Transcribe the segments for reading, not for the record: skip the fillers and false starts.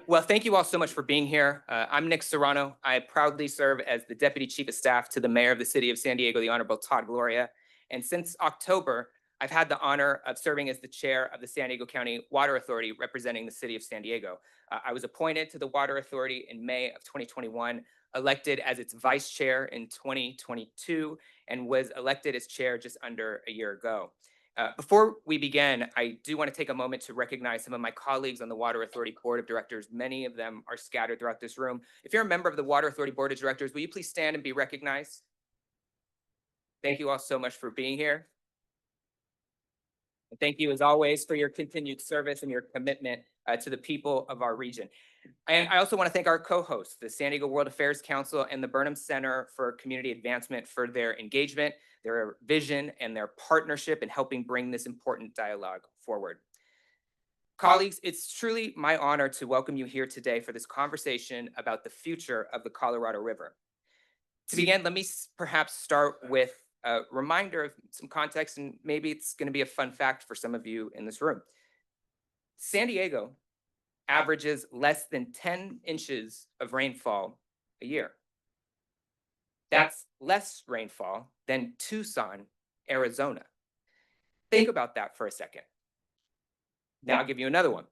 Well, thank you all so much for being here. I'm Nick Serrano. I proudly serve as the Deputy Chief of Staff to the Mayor of the City of San Diego, the Honorable Todd Gloria. And since October, I've had the honor of serving as the Chair of the San Diego County Water Authority, representing the City of San Diego. I was appointed to the Water Authority in May of 2021, elected as its Vice Chair in 2022, and was elected as Chair just under a year ago. Before we begin, I do want to take a moment to recognize some of my colleagues on the Water Authority Board of Directors. Many of them are scattered throughout this room. If you're a member of the Water Authority Board of Directors, will you please stand and be recognized? Thank you all so much for being here. And thank you, as always, for your continued service and your commitment to the people of our region. And I also want to thank our co-hosts, the San Diego World Affairs Council and the Burnham Center for Community Advancement, for their engagement, their vision, and their partnership in helping bring this important dialogue forward. Colleagues, it's truly my honor to welcome you here today for this conversation about the future of the Colorado River. To begin, let me perhaps start with a reminder of some context, and maybe it's going to be a fun fact for some of you in this room. San Diego averages less than 10 inches of rainfall a year. That's less rainfall than Tucson, Arizona. Think about that for a second. Now I'll give you another one.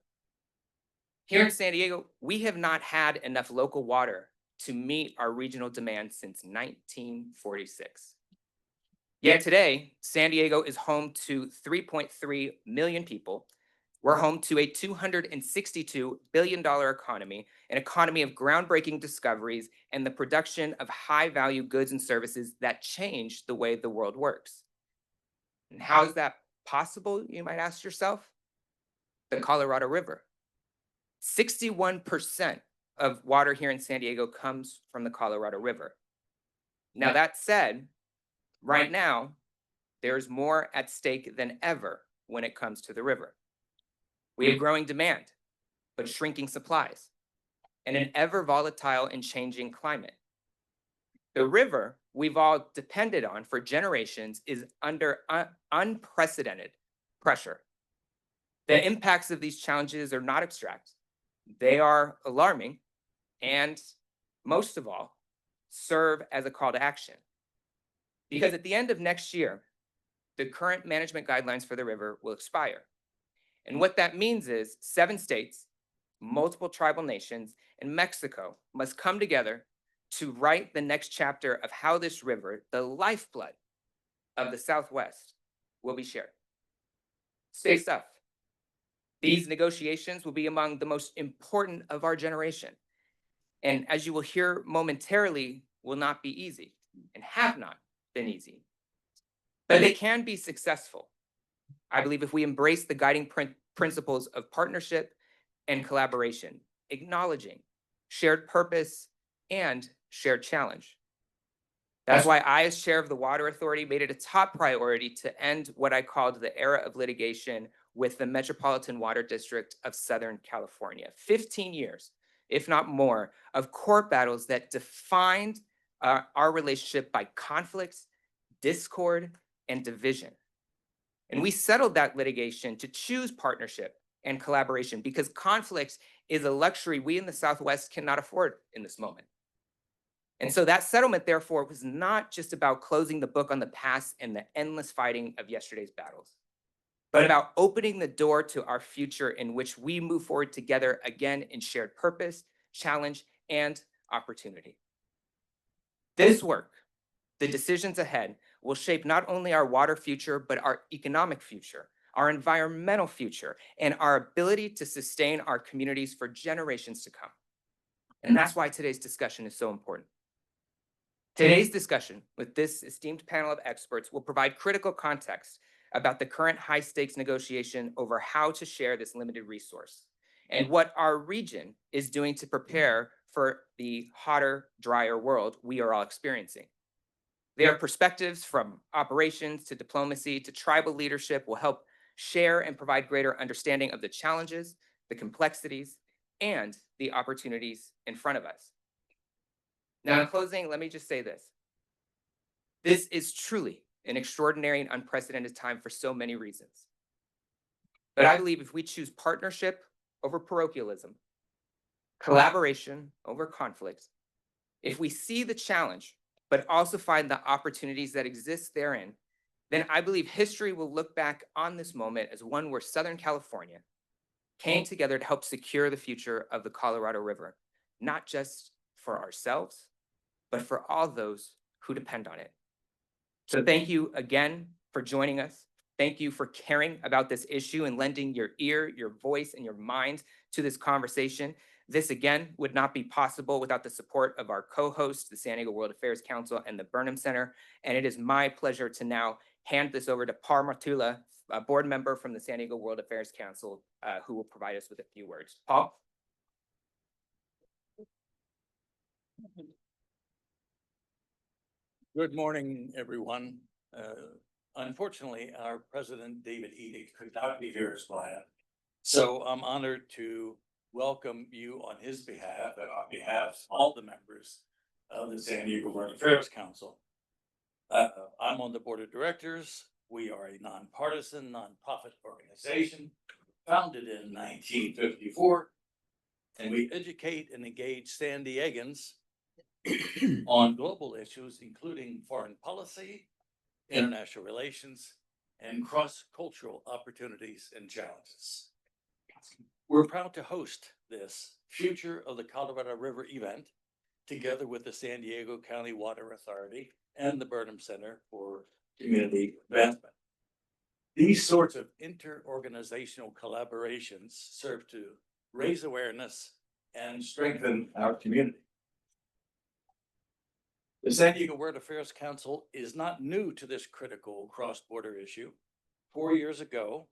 Here in San Diego, we have not had enough local water to meet our regional demand since 1946. Yet today, San Diego is home to 3.3 million people. We're home to a $262 billion economy, an economy of groundbreaking discoveries and the production of high-value goods and services that change the way the world works. And how is that possible, you might ask yourself? The Colorado River. 61% of water here in San Diego comes from the Colorado River. Now, that said, right now, there's more at stake than ever when it comes to the river. We have growing demand, but shrinking supplies, and an ever volatile and changing climate. The river we've all depended on for generations is under unprecedented pressure. The impacts of these challenges are not abstract. They are alarming, and most of all, serve as a call to action. Because at the end of next year, the current management guidelines for the river will expire. And what that means is 7 states, multiple tribal nations, and Mexico must come together to write the next chapter of how this river, the lifeblood of the Southwest, will be shared. Stay tough. These negotiations will be among the most important of our generation. And as you will hear momentarily, will not be easy and have not been easy. But they can be successful, I believe, if we embrace the guiding principles of partnership and collaboration, acknowledging shared purpose and shared challenge. That's why I, as chair of the Water Authority, made it a top priority to end what I called the era of litigation with the Metropolitan Water District of Southern California. 15 years, if not more, of court battles that defined our relationship by conflicts, discord, and division. And we settled that litigation to choose partnership and collaboration because conflict is a luxury we in the Southwest cannot afford in this moment. And so that settlement, therefore, was not just about closing the book on the past and the endless fighting of yesterday's battles, but about opening the door to our future in which we move forward together again in shared purpose, challenge, and opportunity. This work, the decisions ahead, will shape not only our water future, but our economic future, our environmental future, and our ability to sustain our communities for generations to come. And that's why today's discussion is so important. Today's discussion with this esteemed panel of experts will provide critical context about the current high-stakes negotiation over how to share this limited resource and what our region is doing to prepare for the hotter, drier world we are all experiencing. Their perspectives from operations to diplomacy to tribal leadership will help share and provide greater understanding of the challenges, the complexities, and the opportunities in front of us. Now, in closing, let me just say this. This is truly an extraordinary and unprecedented time for so many reasons. But I believe if we choose partnership over parochialism, collaboration over conflict, if we see the challenge, but also find the opportunities that exist therein, then I believe history will look back on this moment as one where Southern California came together to help secure the future of the Colorado River, not just for ourselves, but for all those who depend on it. So thank you again for joining us. Thank you for caring about this issue and lending your ear, your voice, and your mind to this conversation. This again would not be possible without the support of our co-hosts, the San Diego World Affairs Council and the Burnham Center. And it is my pleasure to now hand this over to Paul Martula, a board member from the San Diego World Affairs Council, who will provide us with a few words. Paul? Good morning, everyone. Unfortunately, our president, David Eady, could not be here as planned. So I'm honored to welcome you on his behalf and on behalf of all the members of the San Diego World Affairs Council. I'm on the board of directors. We are a nonpartisan, nonprofit organization founded in 1954, and we educate and engage San Diegans on global issues, including foreign policy, international relations, and cross-cultural opportunities and challenges. We're proud to host this Future of the Colorado River event together with the San Diego County Water Authority and the Burnham Center for Community Advancement. These sorts of inter-organizational collaborations serve to raise awareness and strengthen our community. The San Diego World Affairs Council is not new to this critical cross-border issue. 4 years ago,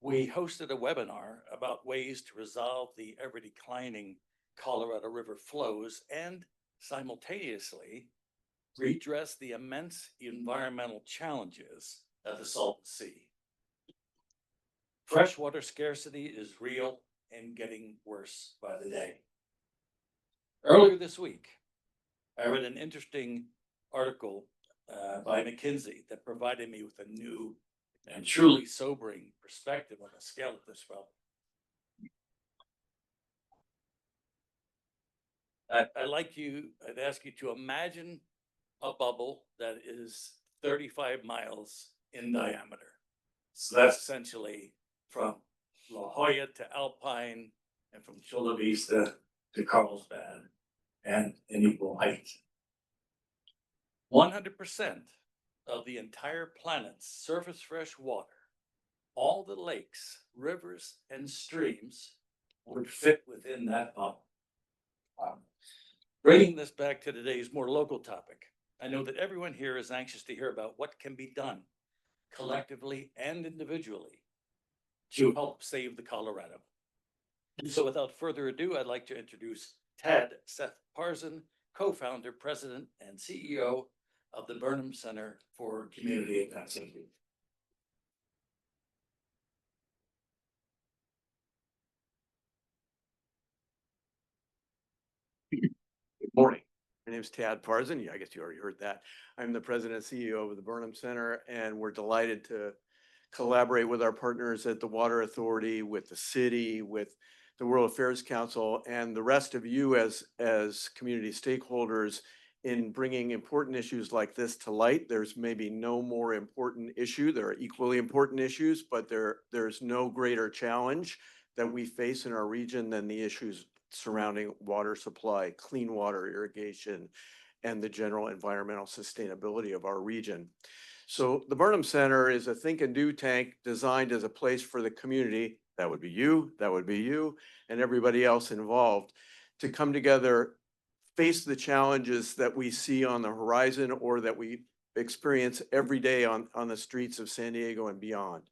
we hosted a webinar about ways to resolve the ever-declining Colorado River flows and simultaneously redress the immense environmental challenges of the Salton Sea. Freshwater scarcity is real and getting worse by the day. Earlier this week, I read an interesting article by McKinsey that provided me with a new and truly sobering perspective on the scale of this problem. I'd ask you to imagine a bubble that is 35 miles in diameter. So that's essentially from La Jolla to Alpine and from Chula Vista to Carlsbad and in equal height. 100% of the entire planet's surface fresh water, all the lakes, rivers, and streams would fit within that bubble. Bringing this back to today's more local topic, I know that everyone here is anxious to hear about what can be done collectively and individually to help save the Colorado. So without further ado, I'd like to introduce Todd Parzan, co-founder, president, and CEO of the Burnham Center for Community Advancement. Good morning. My name is Todd Parzan. Yeah, I guess you already heard that. I'm the president and CEO of the Burnham Center, and we're delighted to collaborate with our partners at the Water Authority, with the city, with the World Affairs Council, and the rest of you as community stakeholders in bringing important issues like this to light. There's maybe no more important issue. There are equally important issues, but there's no greater challenge that we face in our region than the issues surrounding water supply, clean water irrigation, and the general environmental sustainability of our region. So the Burnham Center is a think and do tank designed as a place for the community, that would be you, and everybody else involved, to come together, face the challenges that we see on the horizon or that we experience every day on the streets of San Diego and beyond,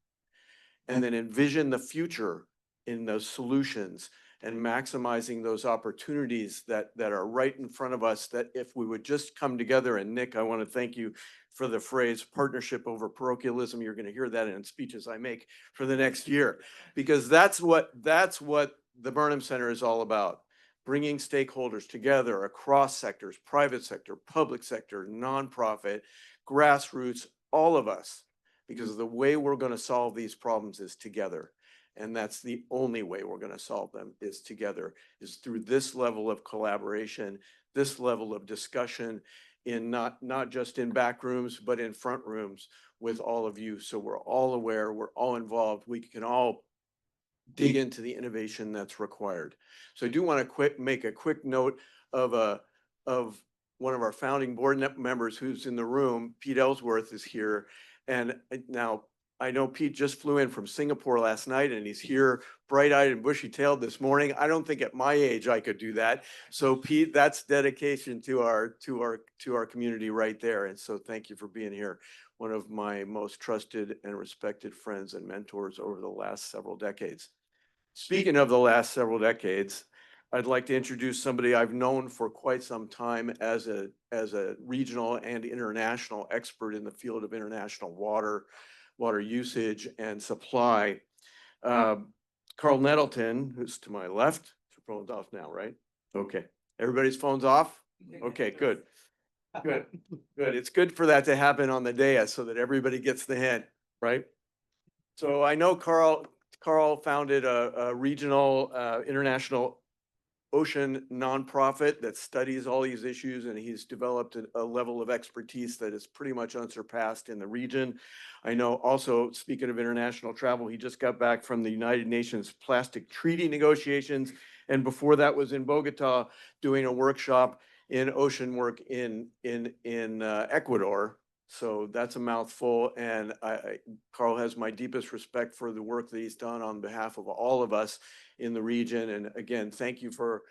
and then envision the future in those solutions and maximizing those opportunities that are right in front of us, that if we would just come together. And Nick, I want to thank you for the phrase partnership over parochialism. You're going to hear that in speeches I make for the next year, because that's what the Burnham Center is all about. Bringing stakeholders together across sectors, private sector, public sector, nonprofit, grassroots, all of us, because the way we're going to solve these problems is together. And that's the only way we're going to solve them is together, is through this level of collaboration, this level of discussion in not just in back rooms, but in front rooms with all of you. So we're all aware, we're all involved. We can all dig into the innovation that's required. So I do want to make a quick note of one of our founding board members who's in the room. Pete Ellsworth is here. And now I know Pete just flew in from Singapore last night and he's here bright-eyed and bushy-tailed this morning. I don't think at my age I could do that. So Pete, that's dedication to our community right there. And so thank you for being here. One of my most trusted and respected friends and mentors over the last several decades. Speaking of the last several decades, I'd like to introduce somebody I've known for quite some time as a regional and international expert in the field of international water usage and supply. Carl Nettleton, who's to my left, your phone's off now, right? Okay, everybody's phone's off? Okay, good. Good. It's good for that to happen on the dais so that everybody gets the hint, right? So I know Carl founded a regional international ocean nonprofit that studies all these issues, and he's developed a level of expertise that is pretty much unsurpassed in the region. I know also, speaking of international travel, he just got back from the United Nations plastic treaty negotiations, and before that was in Bogota doing a workshop in ocean work in Ecuador. So that's a mouthful, and Carl has my deepest respect for the work that he's done on behalf of all of us in the region. And again, thank you for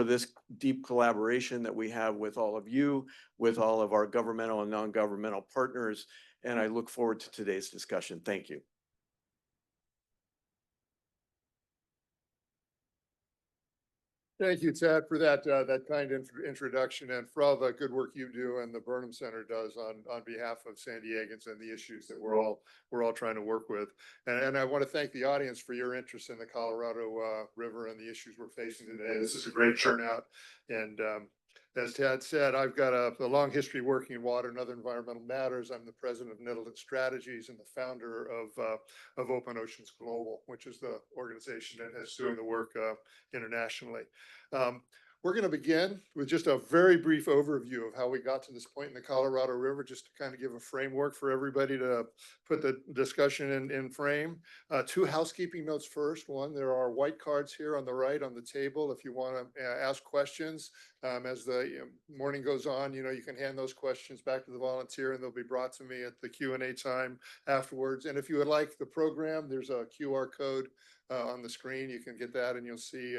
this deep collaboration that we have with all of you, with all of our governmental and non-governmental partners. And I look forward to today's discussion. Thank you. Thank you, Ted, for that kind introduction and for all the good work you do and the Burnham Center does on behalf of San Diegans and the issues that we're all trying to work with. And I want to thank the audience for your interest in the Colorado River and the issues we're facing today. This is a great turnout. And as Ted said, I've got a long history working in water and other environmental matters. I'm the president of Nettleton Strategies and the founder of Open Oceans Global, which is the organization that is doing the work internationally. We're going to begin with just a very brief overview of how we got to this point in the Colorado River, just to kind of give a framework for everybody to put the discussion in frame. Two housekeeping notes first. One, there are white cards here on the right on the table if you want to ask questions. As the morning goes on, you can hand those questions back to the volunteer and they'll be brought to me at the Q&A time afterwards. And if you would like the program, there's a QR code on the screen. You can get that and you'll see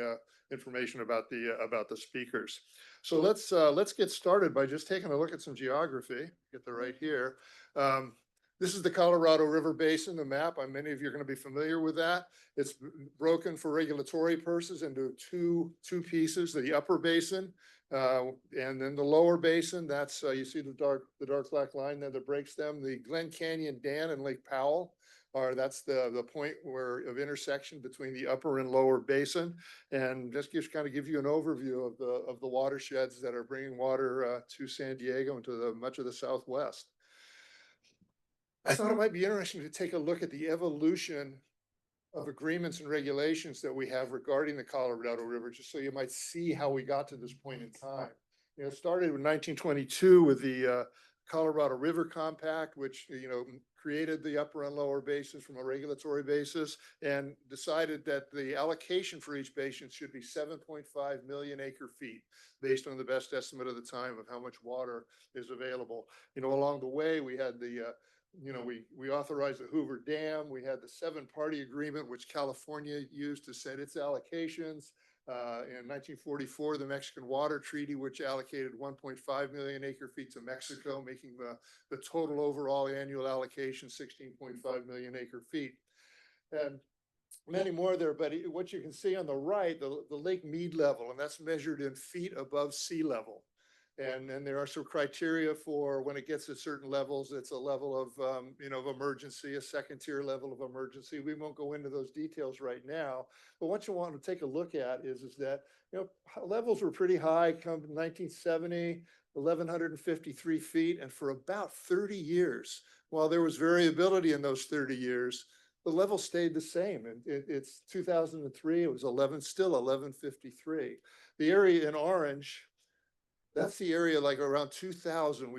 information about the speakers. So let's get started by just taking a look at some geography. Get the right here. This is the Colorado River Basin, the map. Many of you are going to be familiar with that. It's broken for regulatory purposes into two pieces: the upper basin and then the lower basin. That's you see the dark black line there that breaks them. The Glen Canyon Dam and Lake Powell. That's the point of intersection between the upper and lower basin, and just kind of give you an overview of the watersheds that are bringing water to San Diego and to much of the Southwest. I thought it might be interesting to take a look at the evolution of agreements and regulations that we have regarding the Colorado River, just so you might see how we got to this point in time. It started in 1922 with the Colorado River Compact, which created the upper and lower basins from a regulatory basis and decided that the allocation for each basin should be 7.5 million acre feet, based on the best estimate of the time of how much water is available. Along the way, we had we authorized the Hoover Dam. We had the 7-party agreement, which California used to set its allocations. In 1944, the Mexican Water Treaty, which allocated 1.5 million acre feet to Mexico, making the total overall annual allocation 16.5 million acre feet. And many more there, but what you can see on the right, the Lake Mead level, and that's measured in feet above sea level. And then there are some criteria for when it gets to certain levels. It's a level of, of emergency, a second tier level of emergency. We won't go into those details right now. But what you want to take a look at is that, levels were pretty high come 1970, 1,153 feet. And for about 30 years, while there was variability in those 30 years, the level stayed the same. And it's 2003, it was still 1153. The area in orange, that's the area like around 2000,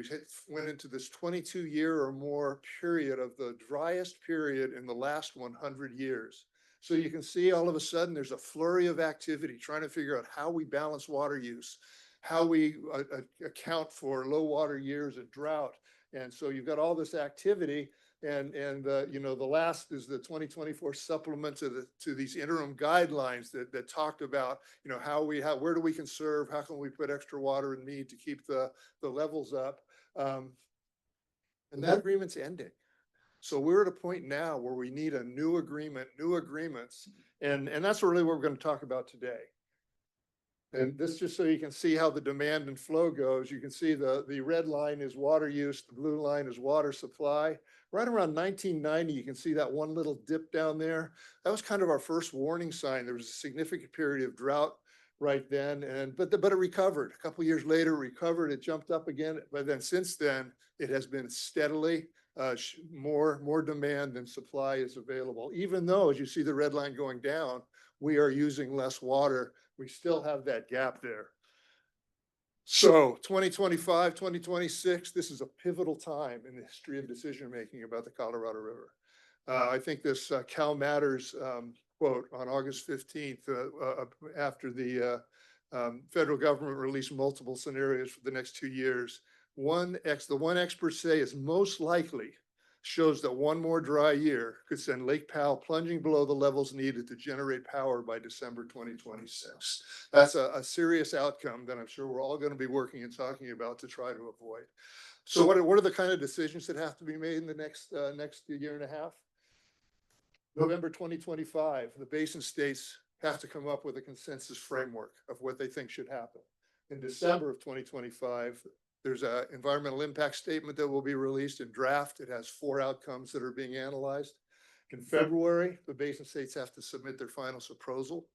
went into this 22-year or more period of the driest period in the last 100 years. So you can see all of a sudden there's a flurry of activity trying to figure out how we balance water use, how we account for low water years and drought. And so you've got all this activity. And you know, the last is the 2024 supplement to these interim guidelines that talked about, you know, where do we conserve, how can we put extra water in need to keep the levels up. And that agreement's ending. So we're at a point now where we need a new agreements, and that's really what we're going to talk about today. And this just so you can see how the demand and flow goes. You can see the red line is water use, the blue line is water supply. Right around 1990, you can see that one little dip down there. That was kind of our first warning sign. There was a significant period of drought right then, but it recovered. A couple of years later, it recovered, it jumped up again. But then since then, it has been steadily more demand than supply is available. Even though, as you see the red line going down, we are using less water. We still have that gap there. So 2025, 2026, this is a pivotal time in the history of decision-making about the Colorado River. I think this Cal Matters quote on August 15th, after the federal government released multiple scenarios for the next 2 years, the one expert say is most likely shows that one more dry year could send Lake Powell plunging below the levels needed to generate power by December 2026. That's a serious outcome that I'm sure we're all going to be working and talking about to try to avoid. So what are the kind of decisions that have to be made in the next year and a half? November 2025, the basin states have to come up with a consensus framework of what they think should happen. In December of 2025, there's an environmental impact statement that will be released in draft. It has 4 outcomes that are being analyzed. In February, the basin states have to submit their final proposal.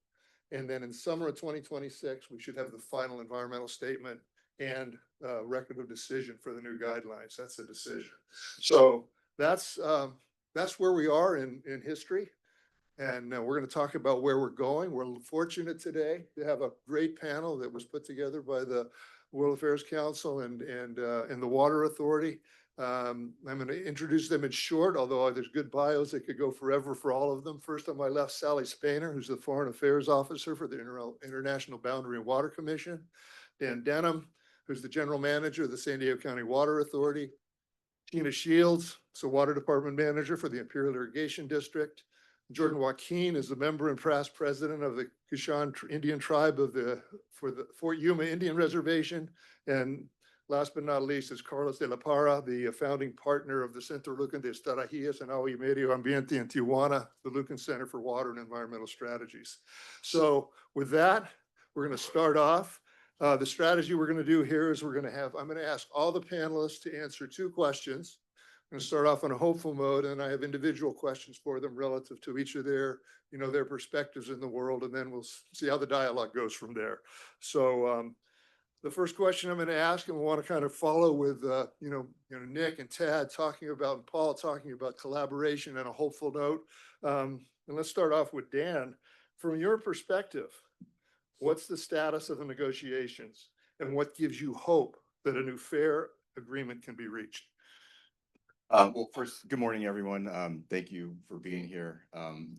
And then in summer of 2026, we should have the final environmental statement and record of decision for the new guidelines. That's a decision. So that's where we are in history. And we're going to talk about where we're going. We're fortunate today to have a great panel that was put together by the World Affairs Council and the Water Authority. I'm going to introduce them in short, although there's good bios that could go forever for all of them. First on my left, Sally Spainer, who's the Foreign Affairs Officer for the International Boundary and Water Commission. Dan Denham, who's the General Manager of the San Diego County Water Authority. Tina Shields, the Water Department Manager for the Imperial Irrigation District. Jordan Joaquin is the member and past president of the Kushan Indian tribe for the Fort Yuma Indian Reservation. And last but not least is Carlos de la Parra, the founding partner of the Centro Lucan de Estrategias and Agua y Medio Ambiente in Tijuana, the Lucan Center for Water and Environmental Strategies. So with that, we're going to start off. The strategy we're going to do here is I'm going to ask all the panelists to answer 2 questions. I'm going to start off on a hopeful mode, and I have individual questions for them relative to each of their perspectives in the world, and then we'll see how the dialogue goes from there. So the first question I'm going to ask, and we want to kind of follow with Nick and Tad and Paul talking about collaboration and a hopeful note. And let's start off with Dan. From your perspective, what's the status of the negotiations, and what gives you hope that a new fair agreement can be reached? Well, first, good morning, everyone. Thank you for being here.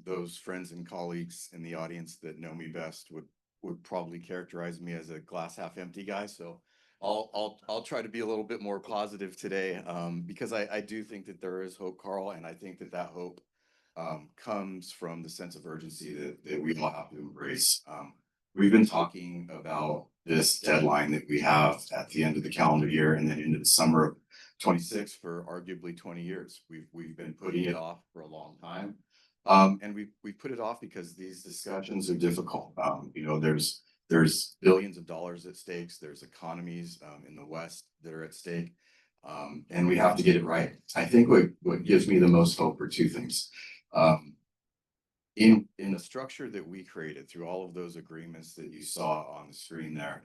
Those friends and colleagues in the audience that know me best would probably characterize me as a glass half empty guy. So I'll try to be a little bit more positive today, because I do think that there is hope, Carl, and I think that hope comes from the sense of urgency that we all have to embrace. We've been talking about this deadline that we have at the end of the calendar year and then into the summer of 26 for arguably 20 years. We've been putting it off for a long time. And we put it off because these discussions are difficult. There's billions of dollars at stake. There's economies in the West that are at stake. And we have to get it right. I think what gives me the most hope are 2 things. In the structure that we created through all of those agreements that you saw on the screen there,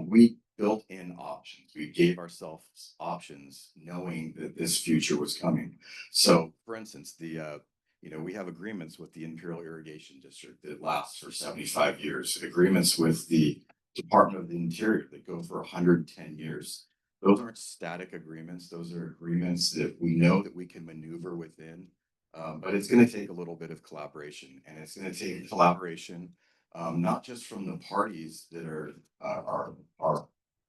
we built in options. We gave ourselves options knowing that this future was coming. So for instance, the You know, we have agreements with the Imperial Irrigation District that last for 75 years, agreements with the Department of the Interior that go for 110 years. Those aren't static agreements. Those are agreements that we know that we can maneuver within. But it's going to take a little bit of collaboration, and it's going to take collaboration, not just from the parties that are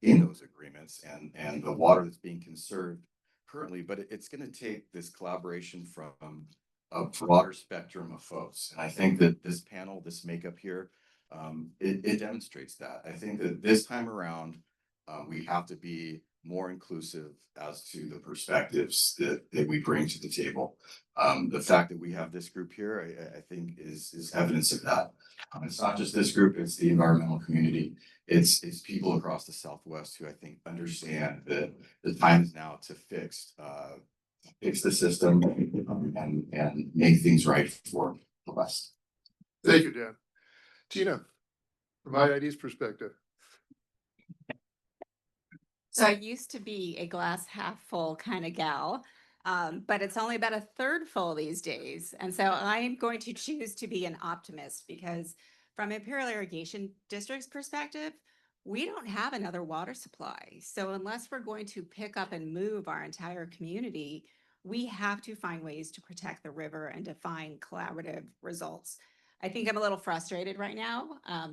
in those agreements and the water that's being conserved currently, but it's going to take this collaboration from a broader spectrum of folks. And I think that this panel, this makeup here, it demonstrates that. I think that this time around, we have to be more inclusive as to the perspectives that we bring to the table. The fact that we have this group here, I think is evidence of that. It's not just this group, it's the environmental community. It's people across the Southwest who I think understand that the time is now to fix the system and make things right for the West. Thank you, Dan. Tina, from IID's perspective. So I used to be a glass half full kind of gal, but it's only about a third full these days. And so I'm going to choose to be an optimist because from Imperial Irrigation District's perspective, we don't have another water supply. So unless we're going to pick up and move our entire community, we have to find ways to protect the river and to find collaborative results. I think I'm a little frustrated right now.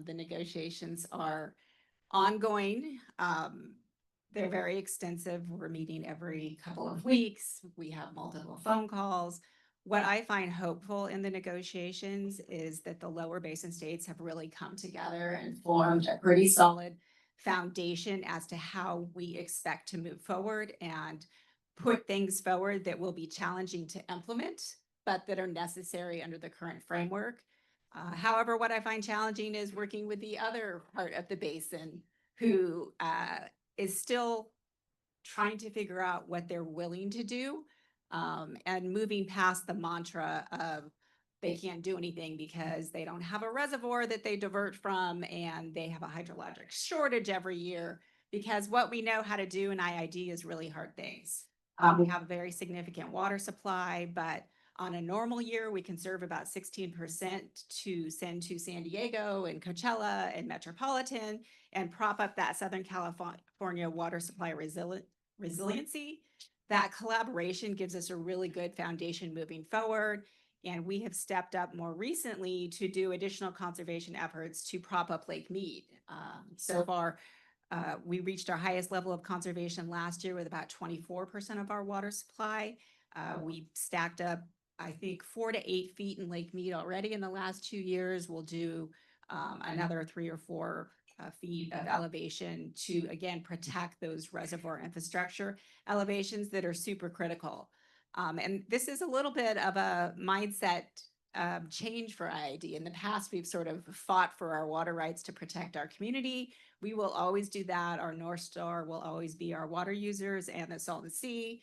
The negotiations are ongoing. They're very extensive. We're meeting every couple of weeks. We have multiple phone calls. What I find hopeful in the negotiations is that the lower basin states have really come together and formed a pretty solid foundation as to how we expect to move forward and put things forward that will be challenging to implement, but that are necessary under the current framework. However, what I find challenging is working with the other part of the basin who is still trying to figure out what they're willing to do, and moving past the mantra of they can't do anything because they don't have a reservoir that they divert from and they have a hydrologic shortage every year, because what we know how to do in IID is really hard things. We have a very significant water supply, but on a normal year, we conserve about 16% to send to San Diego and Coachella and Metropolitan and prop up that Southern California water supply resiliency. That collaboration gives us a really good foundation moving forward. And we have stepped up more recently to do additional conservation efforts to prop up Lake Mead. So far, we reached our highest level of conservation last year with about 24% of our water supply. We stacked up, I think, 4 to 8 feet in Lake Mead already in the last 2 years. We'll do another 3 or 4 feet of elevation to, again, protect those reservoir infrastructure elevations that are super critical. And this is a little bit of a mindset change for IID. In the past, we've sort of fought for our water rights to protect our community. We will always do that. Our North Star will always be our water users and the Salton Sea.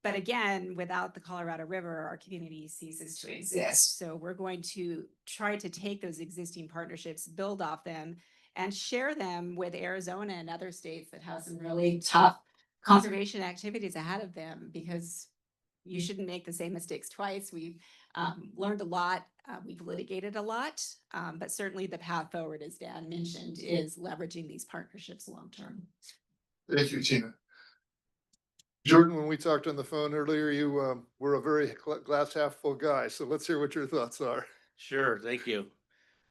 But again, without the Colorado River, our community ceases to exist. So we're going to try to take those existing partnerships, build off them, and share them with Arizona and other states that have some really tough conservation activities ahead of them, because you shouldn't make the same mistakes twice. We've learned a lot. We've litigated a lot, but certainly the path forward, as Dan mentioned, is leveraging these partnerships long-term. Thank you, Tina. Jordan, when we talked on the phone earlier, you were a very glass half full guy. So let's hear what your thoughts are. Sure, thank you.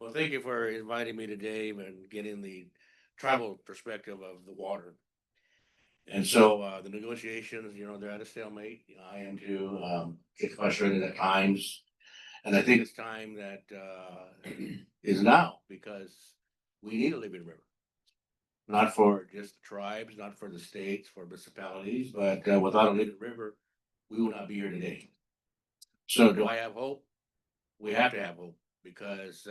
Well, thank you for inviting me today and getting the tribal perspective of the water. And so the negotiations, they're at a stalemate. I am too. Get frustrated at times. And I think it's time that is now, because we need a living river. Not for just the tribes, not for the states, for municipalities, but without a living river, we will not be here today. So do I have hope? We have to have hope, because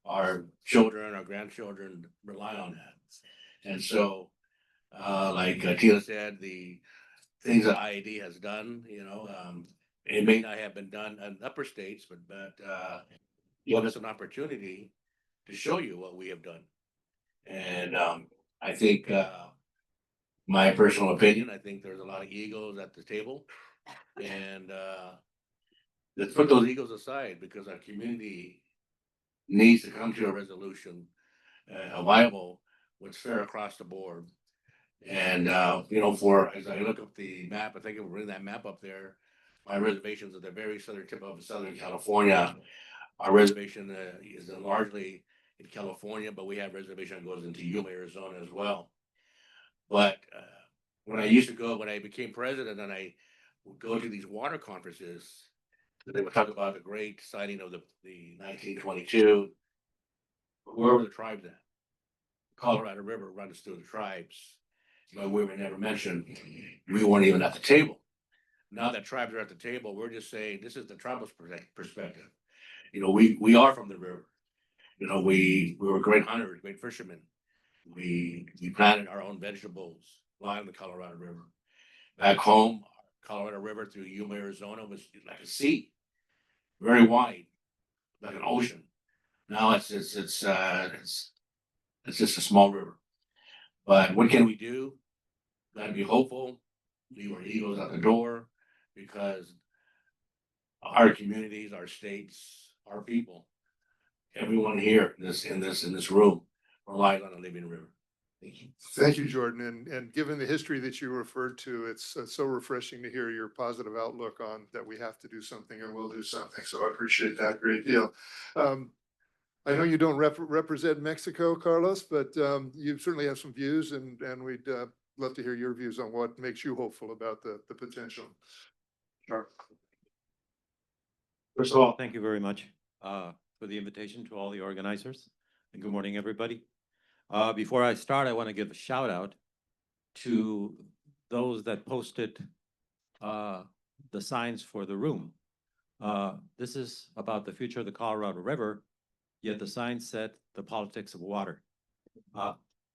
our children, our grandchildren rely on that. And so, like Tina said, the things that IAD has done, it may not have been done in upper states, but give us an opportunity to show you what we have done. And I think, my personal opinion, I think there's a lot of egos at the table, and let's put those egos aside because our community needs to come to a resolution, a viable, what's fair across the board. And, you know, as I look up the map, I think I'm bringing that map up there. My reservations at the very southern tip of Southern California. Our reservation is largely in California, but we have reservation that goes into Yuma, Arizona as well. But when I became president and I would go to these water conferences, they would talk about the great sighting of the 1922, whoever the tribes at. Colorado River runs through the tribes, but we were never mentioned. We weren't even at the table. Now that tribes are at the table, we're just saying this is the tribal perspective. You know, we are from the river. You know, we were great hunters, great fishermen. We planted our own vegetables along the Colorado River. Back home, Colorado River through Yuma, Arizona was like a sea, very wide, like an ocean. Now it's just a small river. But what can we do? Gotta be hopeful. Leave our egos at the door because our communities, our states, our people, everyone here in this room relies on a living river. Thank you. Thank you, Jordan. And given the history that you referred to, it's so refreshing to hear your positive outlook on that we have to do something and we'll do something. So I appreciate that a great deal. I know you don't represent Mexico, Carlos, but you certainly have some views and we'd love to hear your views on what makes you hopeful about the potential. Sure. First of all, thank you very much for the invitation to all the organizers. And good morning, everybody. Before I start, I want to give a shout out to those that posted the signs for the room. This is about the future of the Colorado River, yet the sign said the politics of water,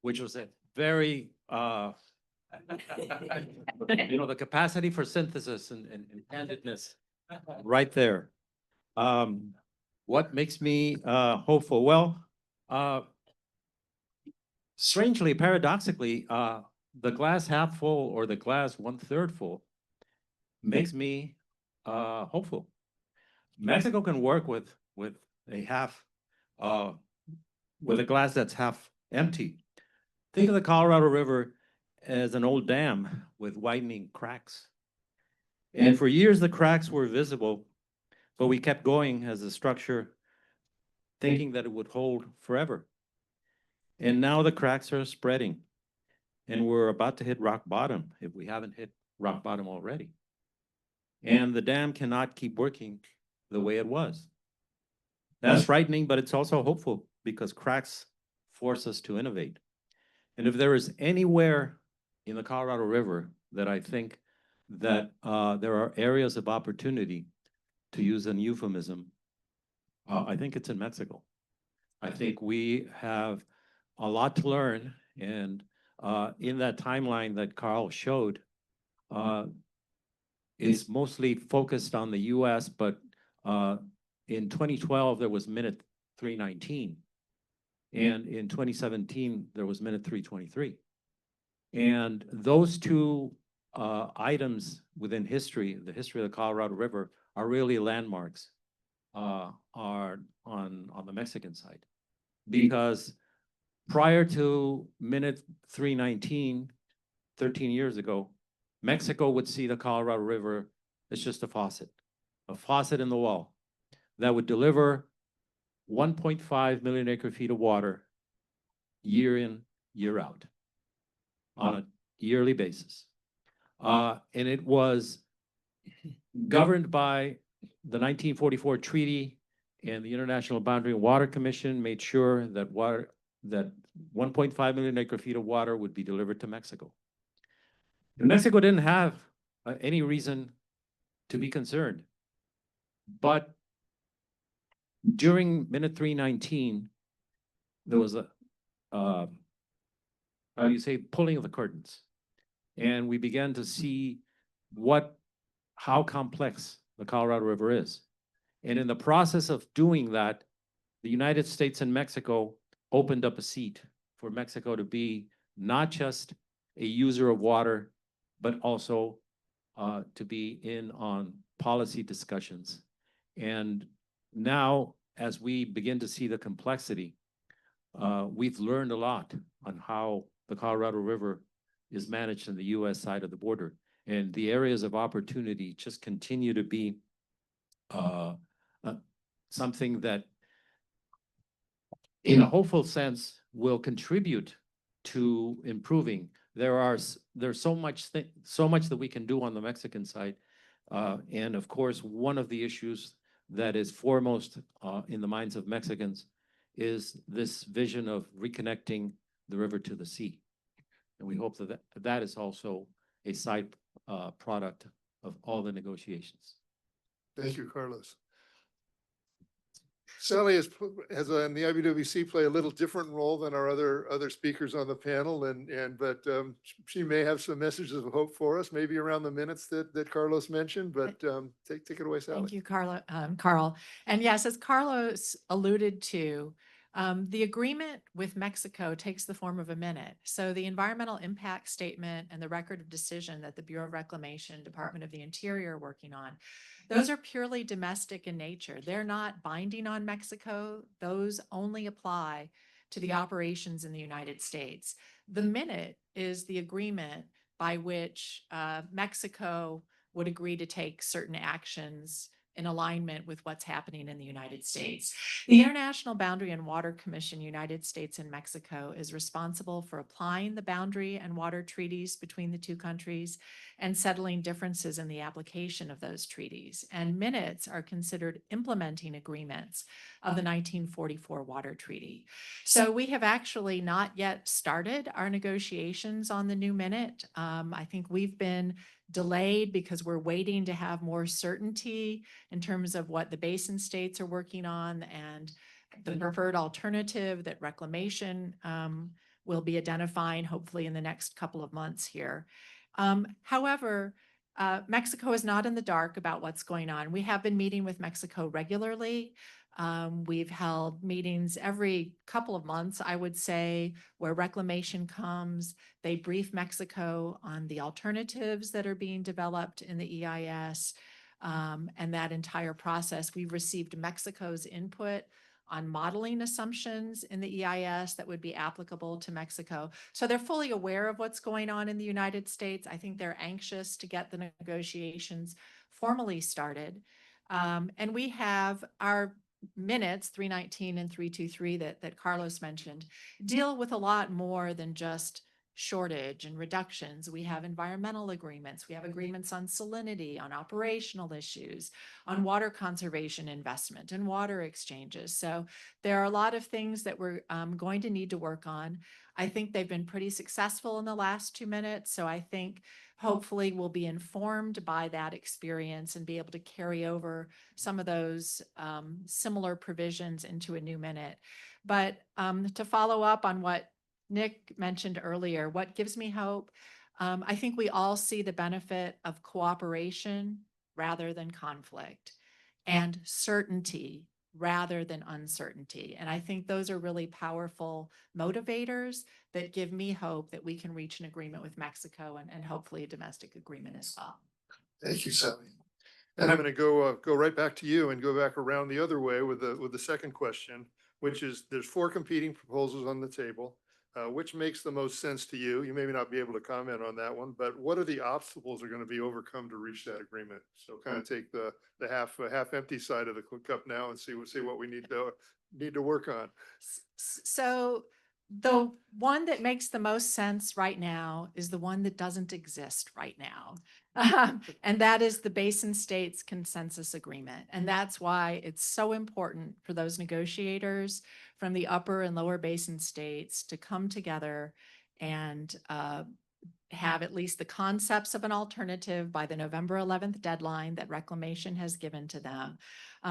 which was a very, you know, the capacity for synthesis and candidness right there. What makes me hopeful? Well, strangely, paradoxically, the glass half full or the glass 1/3 full makes me hopeful. Mexico can work with a half, with a glass that's half empty. Think of the Colorado River as an old dam with widening cracks. And for years, the cracks were visible, but we kept going as a structure, thinking that it would hold forever. And now the cracks are spreading, and we're about to hit rock bottom if we haven't hit rock bottom already. And the dam cannot keep working the way it was. That's frightening, but it's also hopeful because cracks force us to innovate. And if there is anywhere in the Colorado River that I think that there are areas of opportunity, to use an euphemism, I think it's in Mexico. I think we have a lot to learn, and in that timeline that Carl showed, it's mostly focused on the US, but in 2012, there was minute 319. And in 2017, there was minute 323. And those two items within history, the history of the Colorado River, are really landmarks are on the Mexican side. Because prior to minute 319, 13 years ago, Mexico would see the Colorado River as just a faucet in the wall that would deliver 1.5 million acre feet of water year in, year out on a yearly basis. And it was governed by the 1944 treaty, and the International Boundary and Water Commission made sure that 1.5 million acre feet of water would be delivered to Mexico. And Mexico didn't have any reason to be concerned. But during minute 319, there was a, how do you say, pulling of the curtains. And we began to see how complex the Colorado River is. And in the process of doing that, the United States and Mexico opened up a seat for Mexico to be not just a user of water, but also to be in on policy discussions. And now, as we begin to see the complexity, we've learned a lot on how the Colorado River is managed on the US side of the border. And the areas of opportunity just continue to be something that, in a hopeful sense, will contribute to improving. There's so much that we can do on the Mexican side. And of course, one of the issues that is foremost in the minds of Mexicans is this vision of reconnecting the river to the sea. And we hope that that is also a side product of all the negotiations. Thank you, Carlos. Sally has in the IBWC play a little different role than our other speakers on the panel, but she may have some messages of hope for us, maybe around the minutes that Carlos mentioned. But take it away, Sally. Thank you, Carl. And yes, as Carlos alluded to, the agreement with Mexico takes the form of a minute. So the environmental impact statement and the record of decision that the Bureau of Reclamation, Department of the Interior are working on, those are purely domestic in nature. They're not binding on Mexico. Those only apply to the operations in the United States. The minute is the agreement by which Mexico would agree to take certain actions in alignment with what's happening in the United States. The International Boundary and Water Commission, United States and Mexico, is responsible for applying the boundary and water treaties between the two countries and settling differences in the application of those treaties. And minutes are considered implementing agreements of the 1944 Water Treaty. So we have actually not yet started our negotiations on the new minute. I think we've been delayed because we're waiting to have more certainty in terms of what the basin states are working on and the preferred alternative that reclamation will be identifying hopefully in the next couple of months here. However, Mexico is not in the dark about what's going on. We have been meeting with Mexico regularly. We've held meetings every couple of months, I would say, where reclamation comes. They brief Mexico on the alternatives that are being developed in the EIS and that entire process. We've received Mexico's input on modeling assumptions in the EIS that would be applicable to Mexico. So they're fully aware of what's going on in the United States. I think they're anxious to get the negotiations formally started. And we have our minutes 319 and 323 that Carlos mentioned deal with a lot more than just shortage and reductions. We have environmental agreements. We have agreements on salinity, on operational issues, on water conservation investment and water exchanges. So there are a lot of things that we're going to need to work on. I think they've been pretty successful in the last 2 minutes. So I think hopefully we'll be informed by that experience and be able to carry over some of those similar provisions into a new minute. But to follow up on what Nick mentioned earlier, what gives me hope? I think we all see the benefit of cooperation rather than conflict and certainty rather than uncertainty. And I think those are really powerful motivators that give me hope that we can reach an agreement with Mexico and hopefully a domestic agreement as well. Thank you, Sally. And I'm going to go right back to you and go back around the other way with the second question, which is there's 4 competing proposals on the table. Which makes the most sense to you? You may not be able to comment on that one, but what are the obstacles that are going to be overcome to reach that agreement? So kind of take the half empty side of the cup now and see what we need to work on. So the one that makes the most sense right now is the one that doesn't exist right now. And that is the Basin States Consensus Agreement. And that's why it's so important for those negotiators from the upper and lower basin states to come together and have at least the concepts of an alternative by the November 11th deadline that Reclamation has given to them,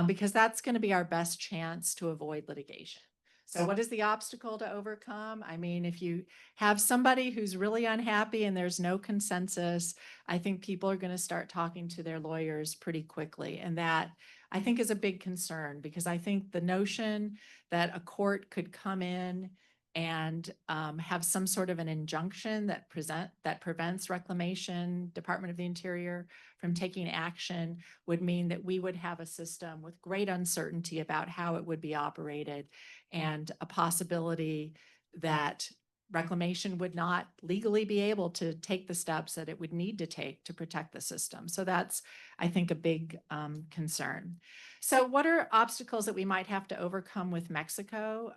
because that's going to be our best chance to avoid litigation. So what is the obstacle to overcome? I mean, if you have somebody who's really unhappy and there's no consensus, I think people are going to start talking to their lawyers pretty quickly. And that I think is a big concern, because I think the notion that a court could come in and have some sort of an injunction that prevents Reclamation, Department of the Interior from taking action would mean that we would have a system with great uncertainty about how it would be operated and a possibility that Reclamation would not legally be able to take the steps that it would need to take to protect the system. So that's, I think, a big concern. So what are obstacles that we might have to overcome with Mexico?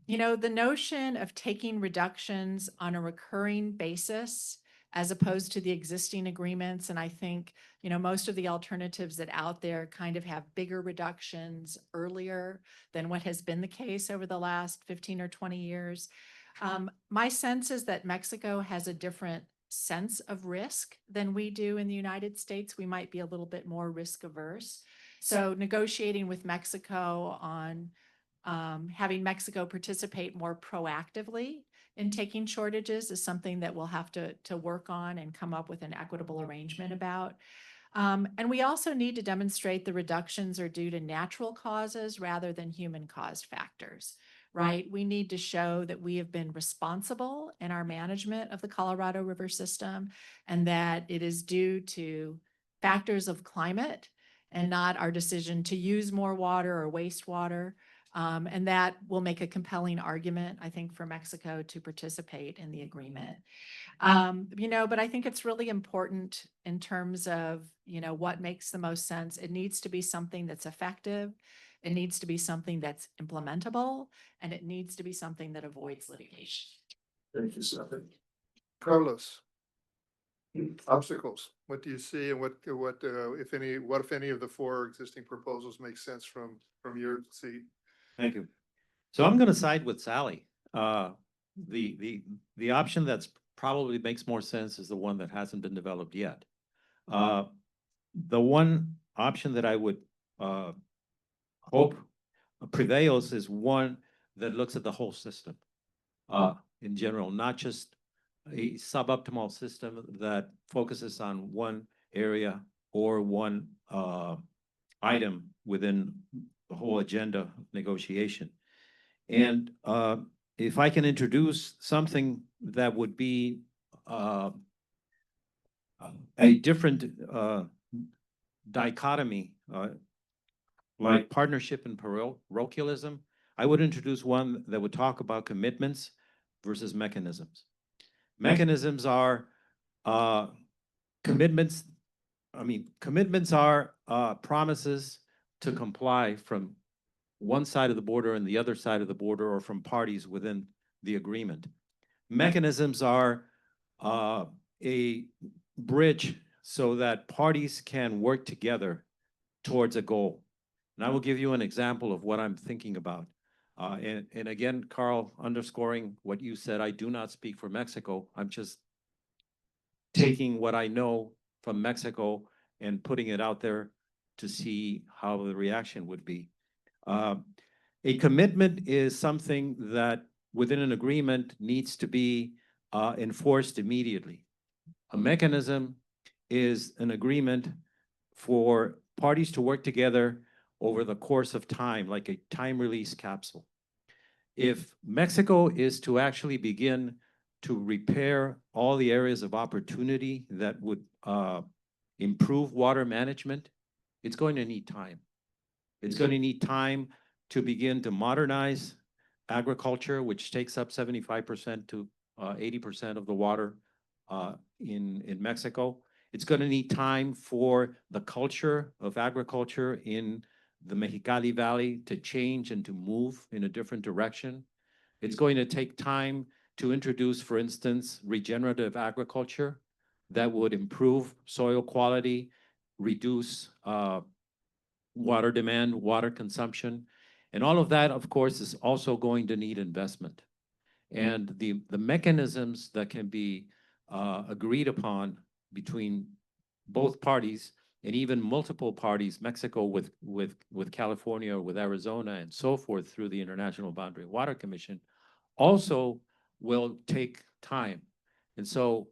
You know, the notion of taking reductions on a recurring basis as opposed to the existing agreements. And I think, you know, most of the alternatives that out there kind of have bigger reductions earlier than what has been the case over the last 15 or 20 years. My sense is that Mexico has a different sense of risk than we do in the United States. We might be a little bit more risk averse. So negotiating with Mexico on having Mexico participate more proactively in taking shortages is something that we'll have to work on and come up with an equitable arrangement about. And we also need to demonstrate the reductions are due to natural causes rather than human caused factors, right? We need to show that we have been responsible in our management of the Colorado River system and that it is due to factors of climate and not our decision to use more water or waste water. And that will make a compelling argument, I think, for Mexico to participate in the agreement. You know, but I think it's really important in terms of, you know, what makes the most sense. It needs to be something that's effective. It needs to be something that's implementable, and it needs to be something that avoids litigation. Thank you, Stephanie. Carlos, obstacles, what do you see and what, if any of the four existing proposals make sense from your seat? Thank you. So I'm going to side with Sally. The option that's probably makes more sense is the one that hasn't been developed yet. The one option that I would hope prevails is one that looks at the whole system in general, not just a suboptimal system that focuses on one area or one item within the whole agenda of negotiation. And if I can introduce something that would be a different dichotomy, like partnership and parochialism, I would introduce one that would talk about commitments versus mechanisms. Mechanisms are commitments. I mean, commitments are promises to comply from one side of the border and the other side of the border, or from parties within the agreement. Mechanisms are a bridge so that parties can work together towards a goal. And I will give you an example of what I'm thinking about. And again, Carl, underscoring what you said, I do not speak for Mexico. I'm just taking what I know from Mexico and putting it out there to see how the reaction would be. A commitment is something that within an agreement needs to be enforced immediately. A mechanism is an agreement for parties to work together over the course of time, like a time release capsule. If Mexico is to actually begin to repair all the areas of opportunity that would improve water management, it's going to need time. It's going to need time to begin to modernize agriculture, which takes up 75% to 80% of the water in Mexico. It's going to need time for the culture of agriculture in the Mexicali Valley to change and to move in a different direction. It's going to take time to introduce, for instance, regenerative agriculture that would improve soil quality, reduce water demand, water consumption. And all of that, of course, is also going to need investment. And the mechanisms that can be agreed upon between both parties and even multiple parties, Mexico with California or with Arizona and so forth through the International Boundary Water Commission, also will take time. And so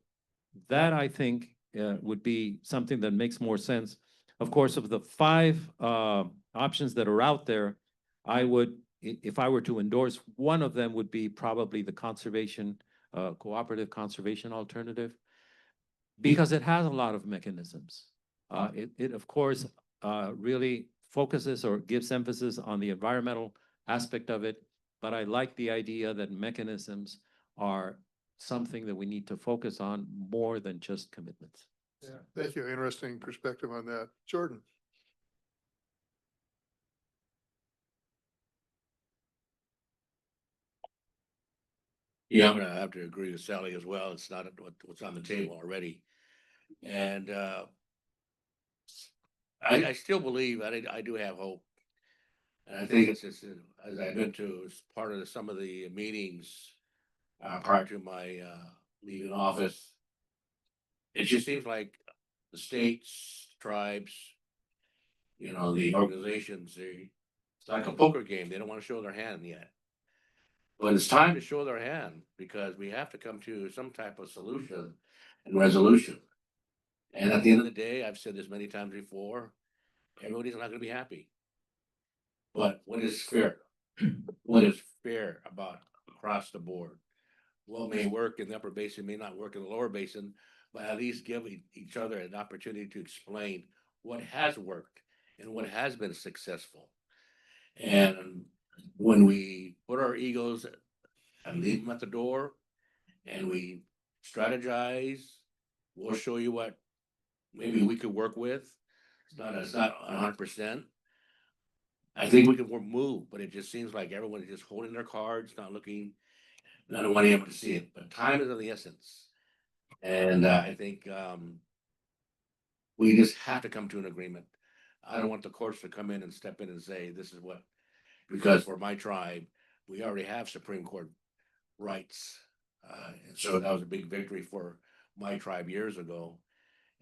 that, I think, would be something that makes more sense. Of course, of the five options that are out there, I would if I were to endorse, one of them would be probably the conservation, cooperative conservation alternative, because it has a lot of mechanisms. It of course, really focuses or gives emphasis on the environmental aspect of it, but I like the idea that mechanisms are something that we need to focus on more than just commitments. Yeah, thank you. Interesting perspective on that. Jordan? Yeah, I'm gonna have to agree with Sally as well. It's not what's on the table already. And I still believe, I do have hope. And I think it's just, as I've been to, as part of some of the meetings prior to my leaving office, it just seems like the states, tribes, the organizations, it's like a poker game. They don't want to show their hand yet. But it's time to show their hand because we have to come to some type of solution and resolution. And at the end of the day, I've said this many times before, everybody's not going to be happy. But what is fair? What is fair about across the board? What may work in the upper basin may not work in the lower basin, but at least give each other an opportunity to explain what has worked and what has been successful. And when we put our egos and leave them at the door and we strategize, we'll show you what maybe we could work with. It's not 100%. I think we can move, but it just seems like everyone is just holding their cards, not looking, not wanting able to see it. But time is of the essence, and I think we just have to come to an agreement. I don't want the courts to come in and step in and say this is what, because for my tribe, we already have Supreme Court rights, and so that was a big victory for my tribe years ago.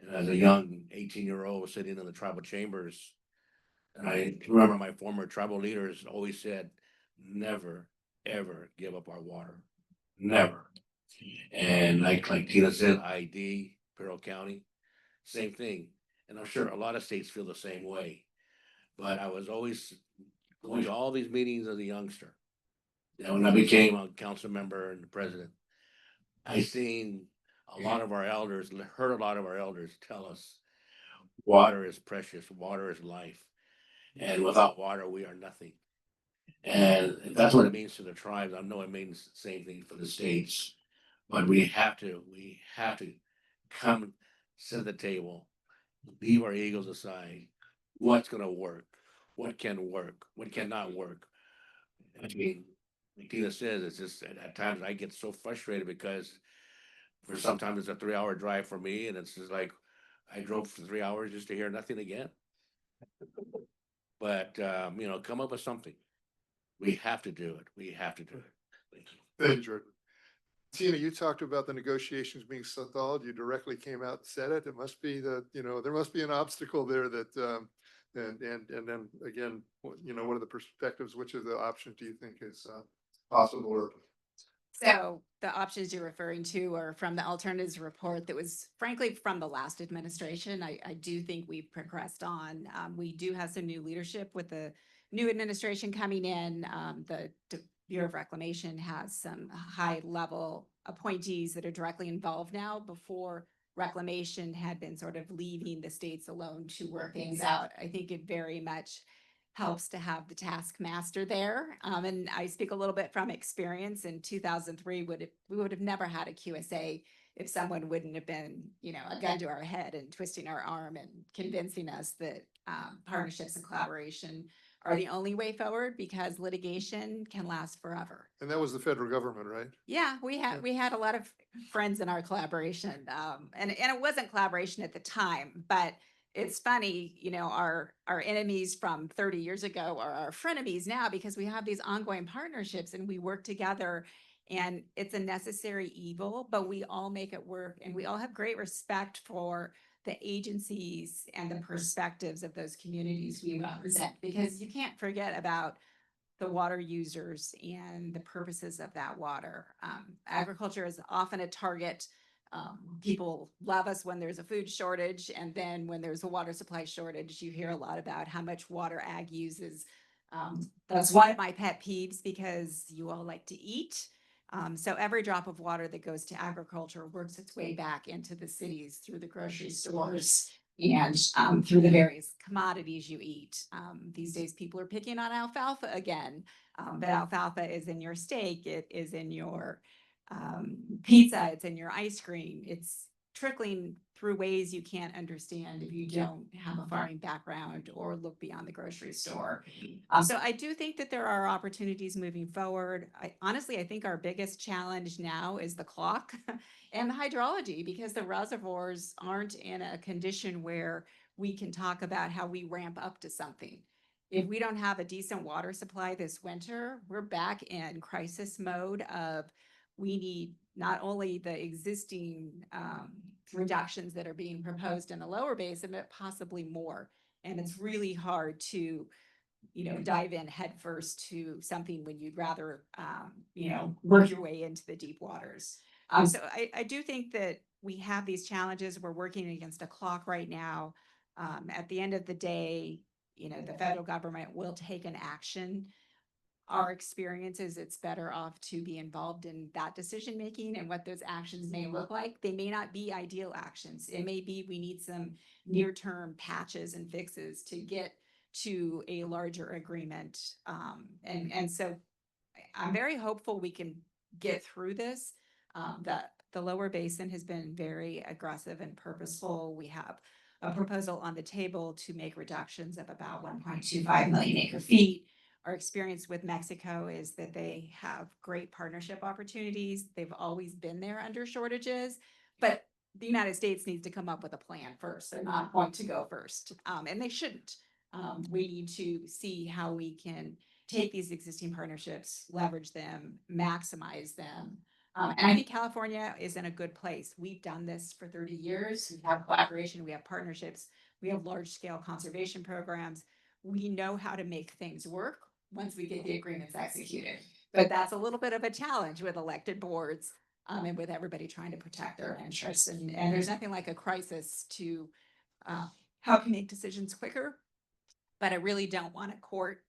And as a young 18-year-old sitting in the tribal chambers, and I remember my former tribal leaders always said, never, ever give up our water. Never. And like Tina said, ID, Imperial County, same thing. And I'm sure a lot of states feel the same way. But I was always going to all these meetings as a youngster. And when I became a council member and the president, I seen a lot of our elders, heard a lot of our elders tell us, water is precious, water is life. And without water, we are nothing. And that's what it means to the tribes. I know it means the same thing for the states, but we have to come, sit at the table, leave our egos aside. What's going to work? What can work? What cannot work? I mean, like Tina says, it's just at times I get so frustrated because for sometimes it's a 3-hour drive for me, and it's just like I drove for 3 hours just to hear nothing again. But come up with something. We have to do it. We have to do it. Thank you. Thank you, Jordan. Tina, you talked about the negotiations being stalled. You directly came out and said it. It must be that, there must be an obstacle there that, and then again, what are the perspectives? Which of the options do you think is possible? Or So the options you're referring to are from the alternatives report that was frankly from the last administration. I do think we've progressed on. We do have some new leadership with the new administration coming in. The Bureau of Reclamation has some high level appointees that are directly involved now. Before, Reclamation had been sort of leaving the states alone to work things out. I think it very much helps to have the taskmaster there. And I speak a little bit from experience. In 2003, we would have never had a QSA if someone wouldn't have been, a gun to our head and twisting our arm and convincing us that partnerships and collaboration are the only way forward, because litigation can last forever. and that was the federal government, right? Yeah, we had a lot of friends in our collaboration, and it wasn't collaboration at the time, but it's funny, our enemies from 30 years ago are our frenemies now because we have these ongoing partnerships and we work together, and it's a necessary evil, but we all make it work, and we all have great respect for the agencies and the perspectives of those communities we represent, because you can't forget about the water users and the purposes of that water. Agriculture is often a target. People love us when there's a food shortage, and then when there's a water supply shortage, you hear a lot about how much water ag uses. That's one of my pet peeves because you all like to eat. So every drop of water that goes to agriculture works its way back into the cities through the grocery stores and through the various commodities you eat. These days, people are picking on alfalfa again, but alfalfa is in your steak, it is in your pizza, it's in your ice cream. It's trickling through ways you can't understand if you don't have a farming background or look beyond the grocery store. So I do think that there are opportunities moving forward. Honestly, I think our biggest challenge now is the clock and the hydrology because the reservoirs aren't in a condition where we can talk about how we ramp up to something. If we don't have a decent water supply this winter, we're back in crisis mode of we need not only the existing reductions that are being proposed in the lower basin, but possibly more. And it's really hard to, dive in headfirst to something when you'd rather, work your way into the deep waters. So I do think that we have these challenges. We're working against a clock right now. At the end of the day, the federal government will take an action. Our experience is it's better off to be involved in that decision making and what those actions may look like. They may not be ideal actions. It may be we need some near-term patches and fixes to get to a larger agreement. And so I'm very hopeful we can get through this. The lower basin has been very aggressive and purposeful. We have a proposal on the table to make reductions of about 1.25 million acre feet. Our experience with Mexico is that they have great partnership opportunities. They've always been there under shortages, but the United States needs to come up with a plan first. They're not going to go first, and they shouldn't. We need to see how we can take these existing partnerships, leverage them, maximize them. And I think California is in a good place. We've done this for 30 years. We have collaboration, we have partnerships, we have large scale conservation programs. We know how to make things work once we get the agreements executed. But that's a little bit of a challenge with elected boards and with everybody trying to protect their interests. And there's nothing like a crisis to help you make decisions quicker. But I really don't want a court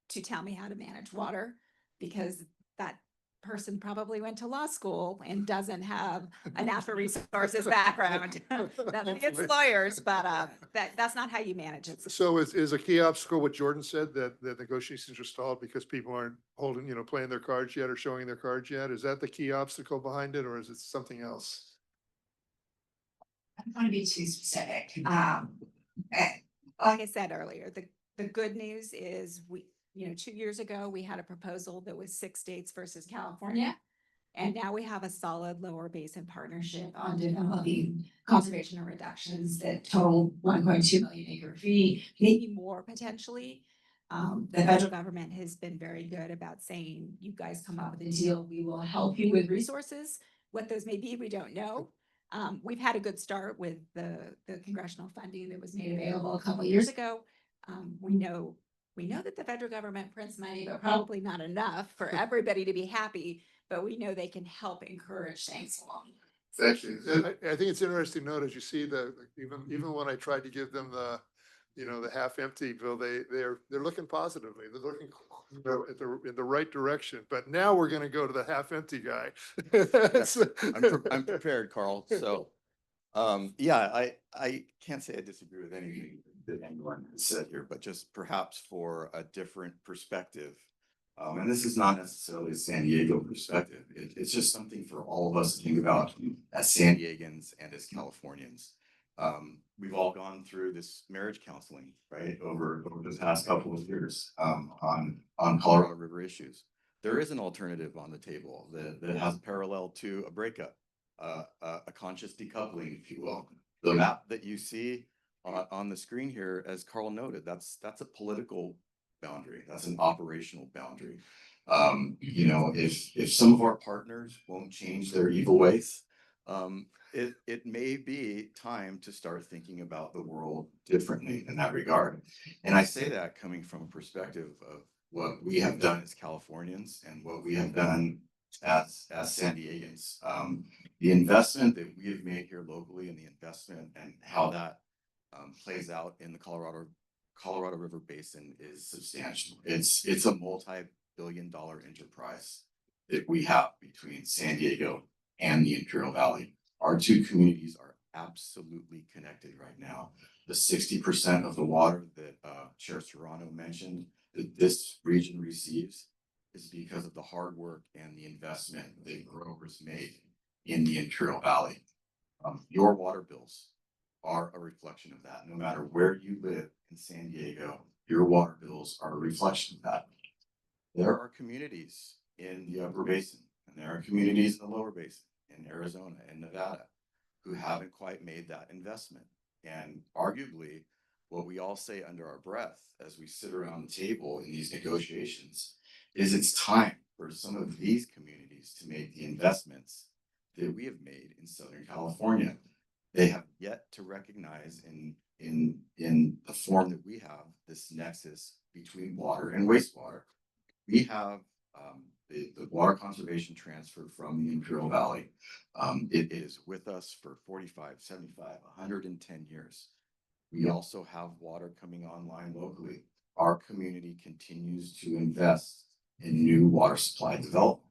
to tell me how to manage water because that person probably went to law school and doesn't have a natural resources background. Nothing against lawyers, but that's not how you manage it. So is a key obstacle what Jordan said, that the negotiations are stalled because people aren't holding, playing their cards yet or showing their cards yet? Is that the key obstacle behind it, or is it something else? I don't want to be too specific. Like I said earlier, the good news is 2 years ago, we had a proposal that was 6 states versus California. And now we have a solid lower basin partnership on developing conservation and reductions that total 1.2 million acre feet, maybe more potentially. The federal government has been very good about saying, you guys come up with a deal, we will help you with resources. What those may be, we don't know. We've had a good start with the congressional funding that was made available a couple of years ago. We know that the federal government prints money, but probably not enough for everybody to be happy. But we know they can help encourage things along. Thank you. I think it's interesting to note, as you see even when I tried to give them the half empty bill, they're looking positively. They're looking in the right direction. But now we're going to go to the half empty guy. I'm prepared, Carl. So, yeah, I can't say I disagree with anything that anyone has said here, but just perhaps for a different perspective. And this is not necessarily a San Diego perspective. It's just something for all of us to think about as San Diegans and as Californians. We've all gone through this marriage counseling, right, over the past couple of years on Colorado River issues. There is an alternative on the table that has parallel to a breakup, a conscious decoupling, if you will. The map that you see on the screen here, as Carl noted, that's a political boundary. That's an operational boundary. If some of our partners won't change their evil ways, it may be time to start thinking about the world differently in that regard. And I say that coming from a perspective of what we have done as Californians and what we have done as San Diegans. The investment that we have made here locally and the investment and how that plays out in the Colorado Colorado River Basin is substantial. It's a multi-billion-dollar enterprise that we have between San Diego and the Imperial Valley. Our two communities are absolutely connected right now. The 60% of the water that Chair Serrano mentioned that this region receives is because of the hard work and the investment that growers made in the Imperial Valley. Your water bills are a reflection of that. No matter where you live in San Diego, your water bills are a reflection of that. There are communities in the Upper Basin, and there are communities in the Lower Basin, in Arizona and Nevada, who haven't quite made that investment. And arguably, what we all say under our breath as we sit around the table in these negotiations is it's time for some of these communities to make the investments that we have made in Southern California. They have yet to recognize in the form that we have this nexus between water and wastewater. We have the water conservation transfer from the Imperial Valley. It is with us for 45, 75, 110 years. We also have water coming online locally. Our community continues to invest in new water supply development.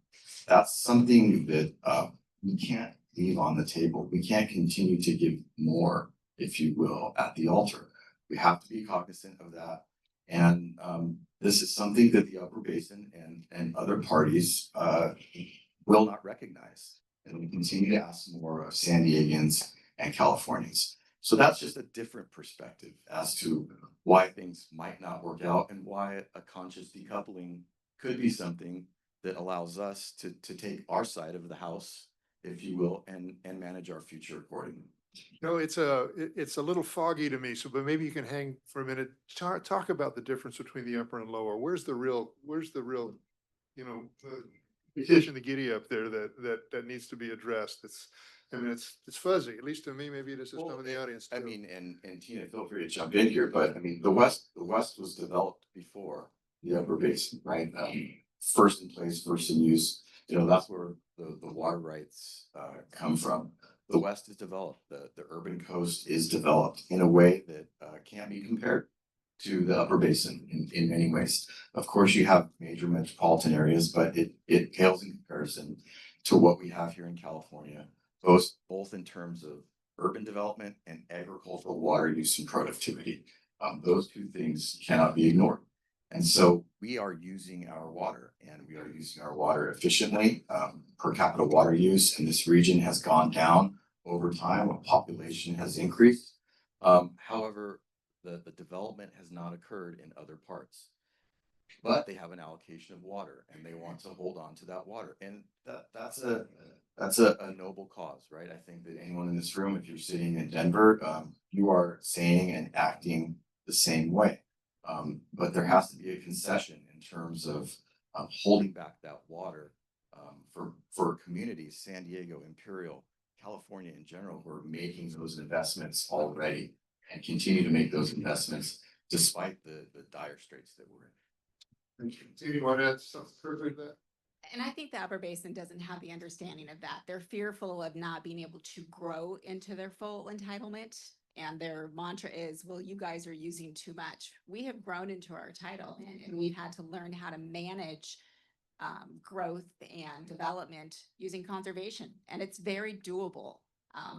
That's something that we can't leave on the table. We can't continue to give more, if you will, at the altar. We have to be cognizant of that. And this is something that the Upper Basin and other parties will not recognize. And we continue to ask more of San Diegans and Californians. So that's just a different perspective as to why things might not work out and why a conscious decoupling could be something that allows us to take our side of the house, if you will, and manage our future accordingly. No, it's a little foggy to me, so, but maybe you can hang for a minute. Talk about the difference between the upper and lower. Where's the real, you know, the fish in the giddy up there that needs to be addressed? I mean, it's fuzzy, at least to me, maybe it is to some of the audience too. I mean, and Tina, feel free to jump in here, but I mean, the West was developed before the Upper Basin, right? First in place, first in use, you know, that's where the water rights come from. The West is developed, the urban coast is developed in a way that can't be compared to the Upper Basin in many ways. Of course, you have major metropolitan areas, but it pales in comparison to what we have here in California, both in terms of urban development and agricultural water use and productivity. Those two things cannot be ignored. And so we are using our water, and we are using our water efficiently. Per capita water use in this region has gone down over time. Our population has increased. However, the development has not occurred in other parts. But they have an allocation of water, and they want to hold on to that water. And that's a noble cause, right? I think that anyone in this room, if you're sitting in Denver, you are saying and acting the same way. But there has to be a concession in terms of holding back that water for communities, San Diego, Imperial, California in general, who are making those investments already and continue to make those investments despite the dire straits that we're in. Do you want to add something further to that? And I think the Upper Basin doesn't have the understanding of that. They're fearful of not being able to grow into their full entitlement. And their mantra is, well, you guys are using too much. We have grown into our title, and we've had to learn how to manage growth and development using conservation. And it's very doable.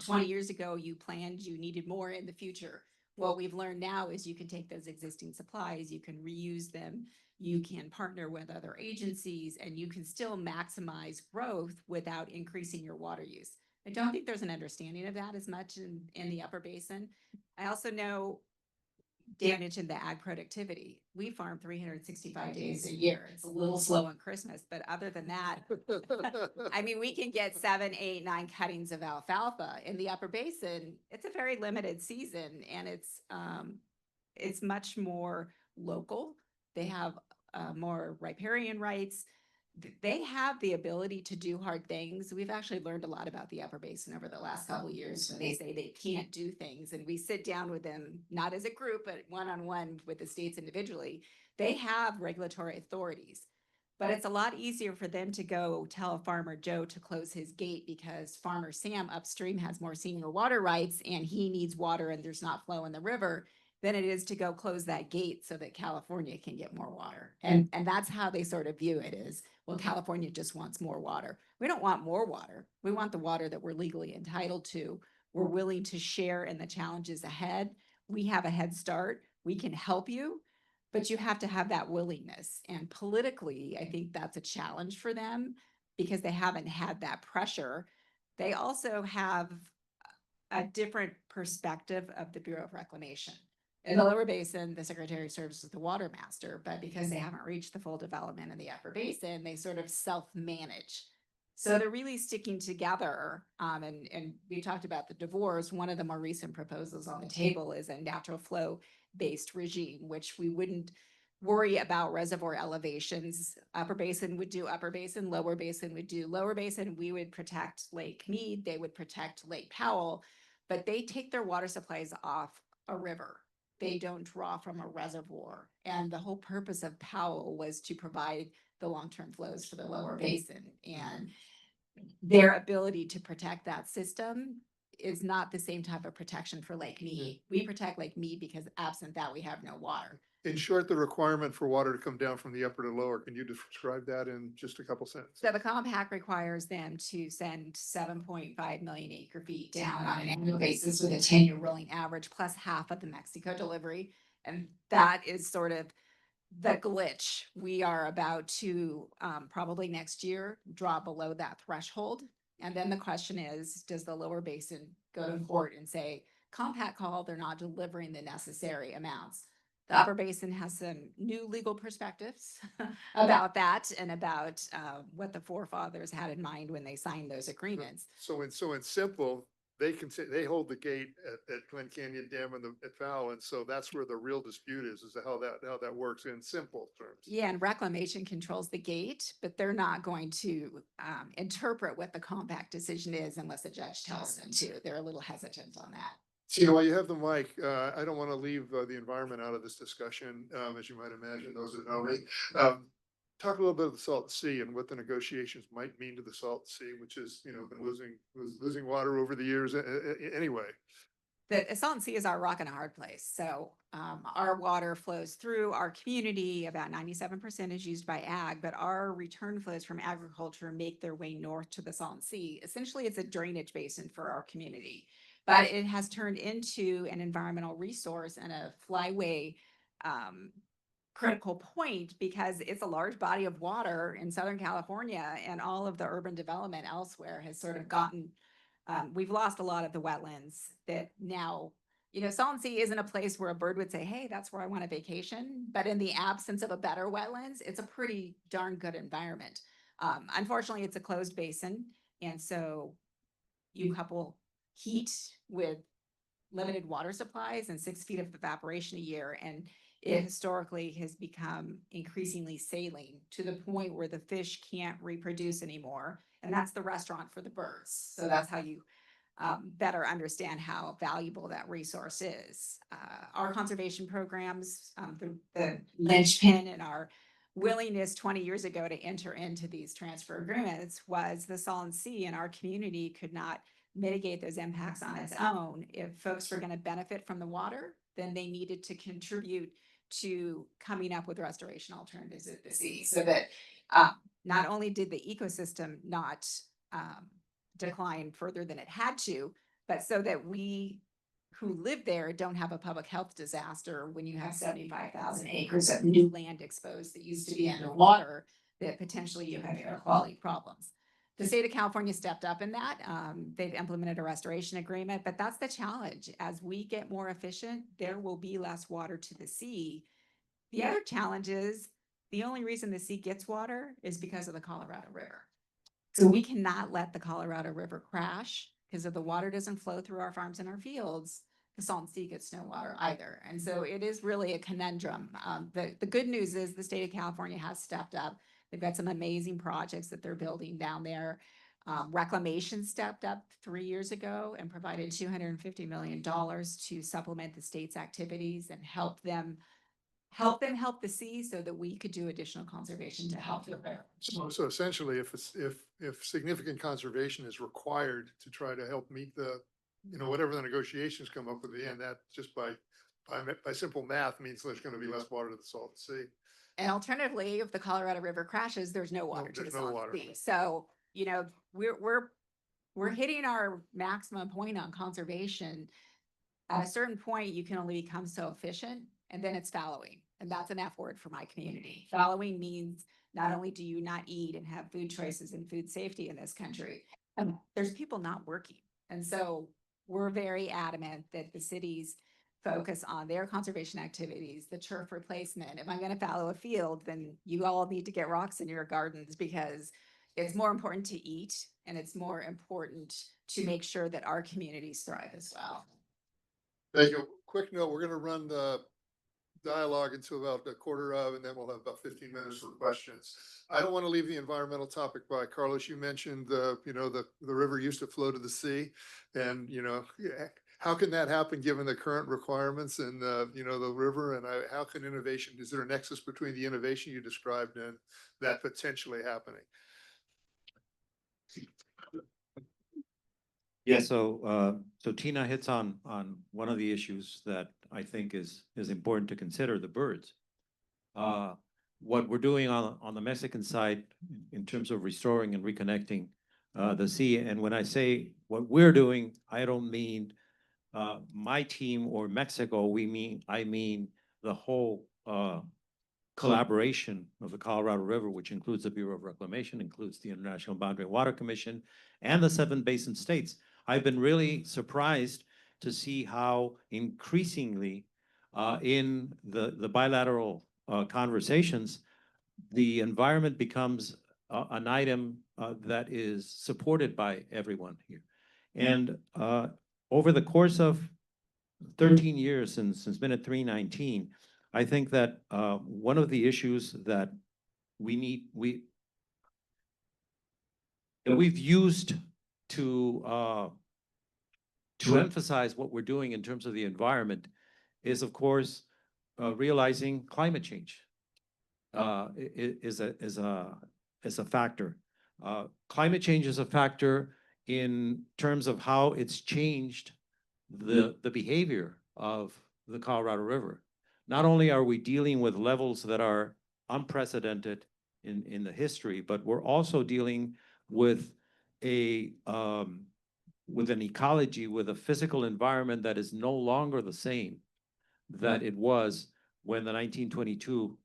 20 years ago, you planned you needed more in the future. What we've learned now is you can take those existing supplies, you can reuse them, you can partner with other agencies, and you can still maximize growth without increasing your water use. I don't think there's an understanding of that as much in the Upper Basin. I also know Dan mentioned the ag productivity. We farm 365 days a year. It's a little slow on Christmas, but other than that, I mean, we can get 7, 8, 9 cuttings of alfalfa. In the Upper Basin, it's a very limited season, and it's much more local. They have more riparian rights. They have the ability to do hard things. We've actually learned a lot about the Upper Basin over the last couple of years when they say they can't do things, and we sit down with them, not as a group, but one-on-one with the states individually. They have regulatory authorities, but it's a lot easier for them to go tell Farmer Joe to close his gate because Farmer Sam upstream has more senior water rights and he needs water and there's not flow in the river, than it is to go close that gate so that California can get more water. And that's how they sort of view it is, well, California just wants more water. We don't want more water. We want the water that we're legally entitled to. We're willing to share in the challenges ahead. We have a head start. We can help you, but you have to have that willingness. And politically, I think that's a challenge for them because they haven't had that pressure. They also have a different perspective of the Bureau of Reclamation. In the lower basin, the Secretary serves as the water master, but because they haven't reached the full development in the upper basin, they sort of self-manage. So they're really sticking together. And we talked about the divorce. One of the more recent proposals on the table is a natural flow based regime, which we wouldn't worry about reservoir elevations. Upper basin would do upper basin, lower basin would do lower basin. We would protect Lake Mead, they would protect Lake Powell, but they take their water supplies off a river. They don't draw from a reservoir. And the whole purpose of Powell was to provide the long-term flows for the lower basin. And their ability to protect that system is not the same type of protection for Lake Mead. We protect Lake Mead because absent that, we have no water. In short, the requirement for water to come down from the upper to lower, can you describe that in just a couple sentences? So the compact requires them to send 7.5 million acre feet down on an annual basis with a 10-year rolling average plus half of the Mexico delivery. And that is sort of the glitch. We are about to probably next year drop below that threshold. And then the question is, does the lower basin go to court and say, compact call, they're not delivering the necessary amounts? The upper basin has some new legal perspectives about that and about what the forefathers had in mind when they signed those agreements. So in simple, they hold the gate at Glen Canyon Dam and at Powell, and so that's where the real dispute is to how that works in simple terms. Yeah, and reclamation controls the gate, but they're not going to interpret what the compact decision is unless a judge tells them to. They're a little hesitant on that. So, while you have the mic, I don't want to leave the environment out of this discussion, as you might imagine, those that know me. Talk a little bit of the Salton Sea and what the negotiations might mean to the Salton Sea, which is, been losing water over the years anyway. The Salton Sea is our rock and a hard place. So our water flows through our community. About 97% is used by ag, but our return flows from agriculture make their way north to the Salton Sea. Essentially, it's a drainage basin for our community, but it has turned into an environmental resource and a flyway critical point because it's a large body of water in Southern California, and all of the urban development elsewhere has sort of gotten, we've lost a lot of the wetlands that now, Salton Sea isn't a place where a bird would say, hey, that's where I want a vacation. But in the absence of a better wetlands, it's a pretty darn good environment. Unfortunately, it's a closed basin. And so you couple heat with limited water supplies and 6 feet of evaporation a year. And it historically has become increasingly saline to the point where the fish can't reproduce anymore. And that's the restaurant for the birds. So that's how you better understand how valuable that resource is. Our conservation programs, the linchpin in our willingness 20 years ago to enter into these transfer agreements was the Salton Sea, and our community could not mitigate those impacts on its own. If folks were going to benefit from the water, then they needed to contribute to coming up with restoration alternatives at the sea, so that not only did the ecosystem not decline further than it had to, but so that we who live there don't have a public health disaster when you have 75,000 acres of new land exposed that used to be underwater, that potentially you have air quality problems. The state of California stepped up in that. They've implemented a restoration agreement, but that's the challenge. As we get more efficient, there will be less water to the sea. The other challenge is the only reason the sea gets water is because of the Colorado River. So we cannot let the Colorado River crash because if the water doesn't flow through our farms and our fields, the Salton Sea gets no water either. And so it is really a conundrum. The good news is the state of California has stepped up. They've got some amazing projects that they're building down there. Reclamation stepped up 3 years ago and provided $250 million to supplement the state's activities and help them help the sea so that we could do additional conservation to help the river. So essentially, if significant conservation is required to try to help meet the, whatever the negotiations come up with at the end, that just by by simple math means there's gonna be less water to the Salton Sea. And alternatively, if the Colorado River crashes, there's no water to the there's no Salton water. Sea. So, we're hitting our maximum point on conservation. At a certain point, you can only become so efficient, and then it's fallowing. And that's an F word for my community. Fallowing means not only do you not eat and have food choices and food safety in this country, there's people not working. And so we're very adamant that the cities focus on their conservation activities, the turf replacement. If I'm gonna fallow a field, then you all need to get rocks in your gardens, because it's more important to eat and it's more important to make sure that our communities thrive as well. Thank you. Quick note, we're gonna run the dialogue until about a quarter of, and then we'll have about 15 minutes for questions. I don't want to leave the environmental topic by. Carlos, you mentioned the river used to flow to the sea, and how can that happen given the current requirements and the river, and how can innovation, is there a nexus between the innovation you described and that potentially happening? Yeah, so Tina hits on one of the issues that I think is important to consider, the birds. What we're doing on the Mexican side in terms of restoring and reconnecting the sea, and when I say what we're doing, I don't mean my team or Mexico. I mean the whole collaboration of the Colorado River, which includes the Bureau of Reclamation, includes the International Boundary and Water Commission, and the 7 basin states. I've been really surprised to see how increasingly in the bilateral conversations, the environment becomes an item that is supported by everyone here. And over the course of 13 years since Minute 319, I think that one of the issues that we've used to emphasize what we're doing in terms of the environment is, of course, realizing climate change is a factor. Climate change is a factor in terms of how it's changed the behavior of the Colorado River. Not only are we dealing with levels that are unprecedented in the history, but we're also dealing with with an ecology, with a physical environment that is no longer the same that it was when the 1922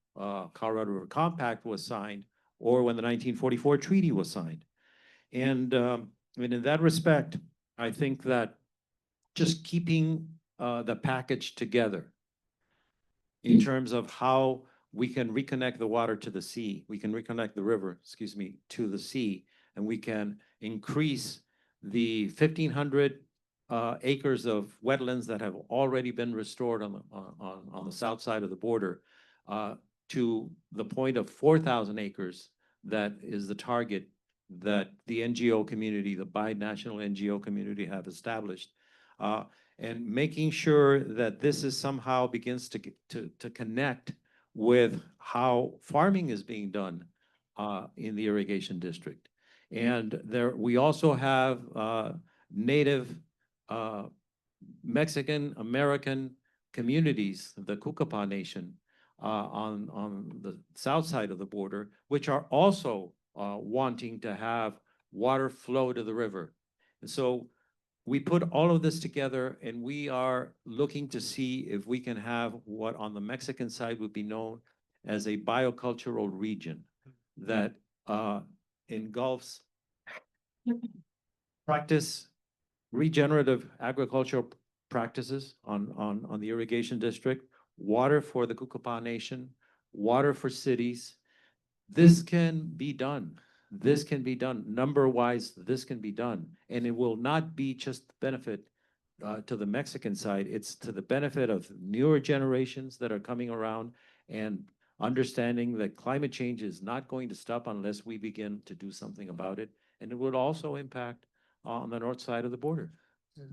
Colorado River Compact was signed, or when the 1944 treaty was signed. And in that respect, I think that just keeping the package together in terms of how we can reconnect the water to the sea, we can reconnect the river, excuse me, to the sea, and we can increase the 1,500 acres of wetlands that have already been restored on the south side of the border to the point of 4,000 acres that is the target that the NGO community, the binational NGO community have established. And making sure that this is somehow begins to connect with how farming is being done in the irrigation district. And we also have native Mexican American communities, the Cucapa Nation, on the south side of the border, which are also wanting to have water flow to the river. And so we put all of this together, and we are looking to see if we can have what on the Mexican side would be known as a biocultural region that engulfs practice regenerative agricultural practices on the irrigation district, water for the Cucapa Nation, water for cities. This can be done. This can be done. Number-wise, this can be done. And it will not be just the benefit to the Mexican side. It's to the benefit of newer generations that are coming around and understanding that climate change is not going to stop unless we begin to do something about it. And it would also impact on the north side of the border.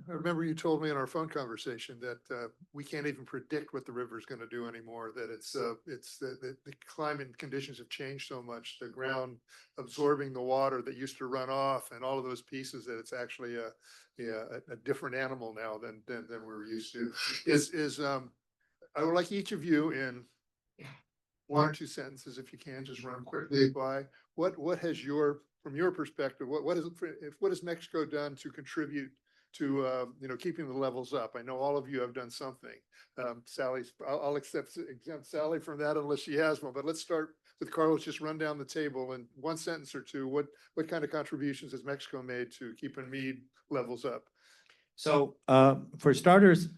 I remember you told me in our phone conversation that we can't even predict what the river is going to do anymore, that it's the climate conditions have changed so much, the ground absorbing the water that used to run off and all of those pieces, that it's actually a different animal now than we were used to. I would like each of you in one or two sentences, if you can, just run quickly by, what has from your perspective, what has Mexico done to contribute to, keeping the levels up? I know all of you have done something. I'll exempt Sally from that unless she has one, but let's start with Carlos. Just run down the table in one sentence or two. What kind of contributions has Mexico made to keeping Mead levels up? So, for starters,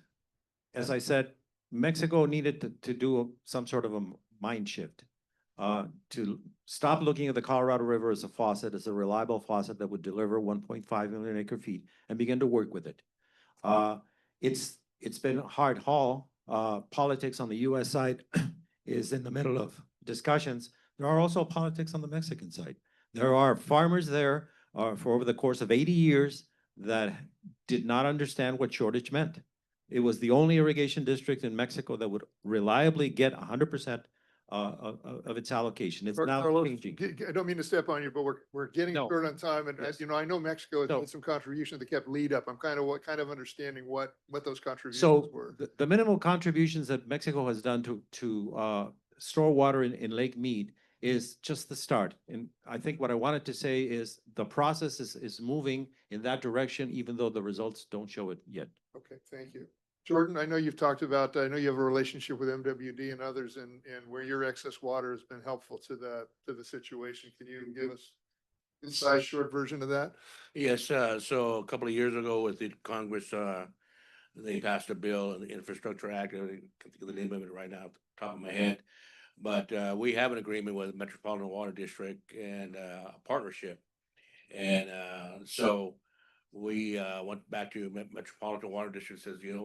as I said, Mexico needed to do some sort of a mind shift. To stop looking at the Colorado River as a faucet, as a reliable faucet that would deliver 1.5 million acre feet, and begin to work with it. It's been a hard haul. Politics on the US side is in the middle of discussions. There are also politics on the Mexican side. There are farmers there for over the course of 80 years that did not understand what shortage meant. It was the only irrigation district in Mexico that would reliably get 100% of its allocation. It's now Carlos, changing. I don't mean to step on you, but we're getting No. short on time, and Yes. I know Mexico has So- made some contributions that kept lead up. I'm kind of understanding what those contributions So were. the minimal contributions that Mexico has done to store water in Lake Mead is just the start. And I think what I wanted to say is the process is moving in that direction, even though the results don't show it yet. Okay, thank you. Jordan, I know you have a relationship with MWD and others, and where your excess water has been helpful to the situation. Can you give us a concise, short version of that? Yes, so a couple of years ago with the Congress, they passed a bill, the Infrastructure Act, I can't think of the name of it right now, off the top of my head. But we have an agreement with Metropolitan Water District and a partnership. And so we went back to Metropolitan Water District, says, you know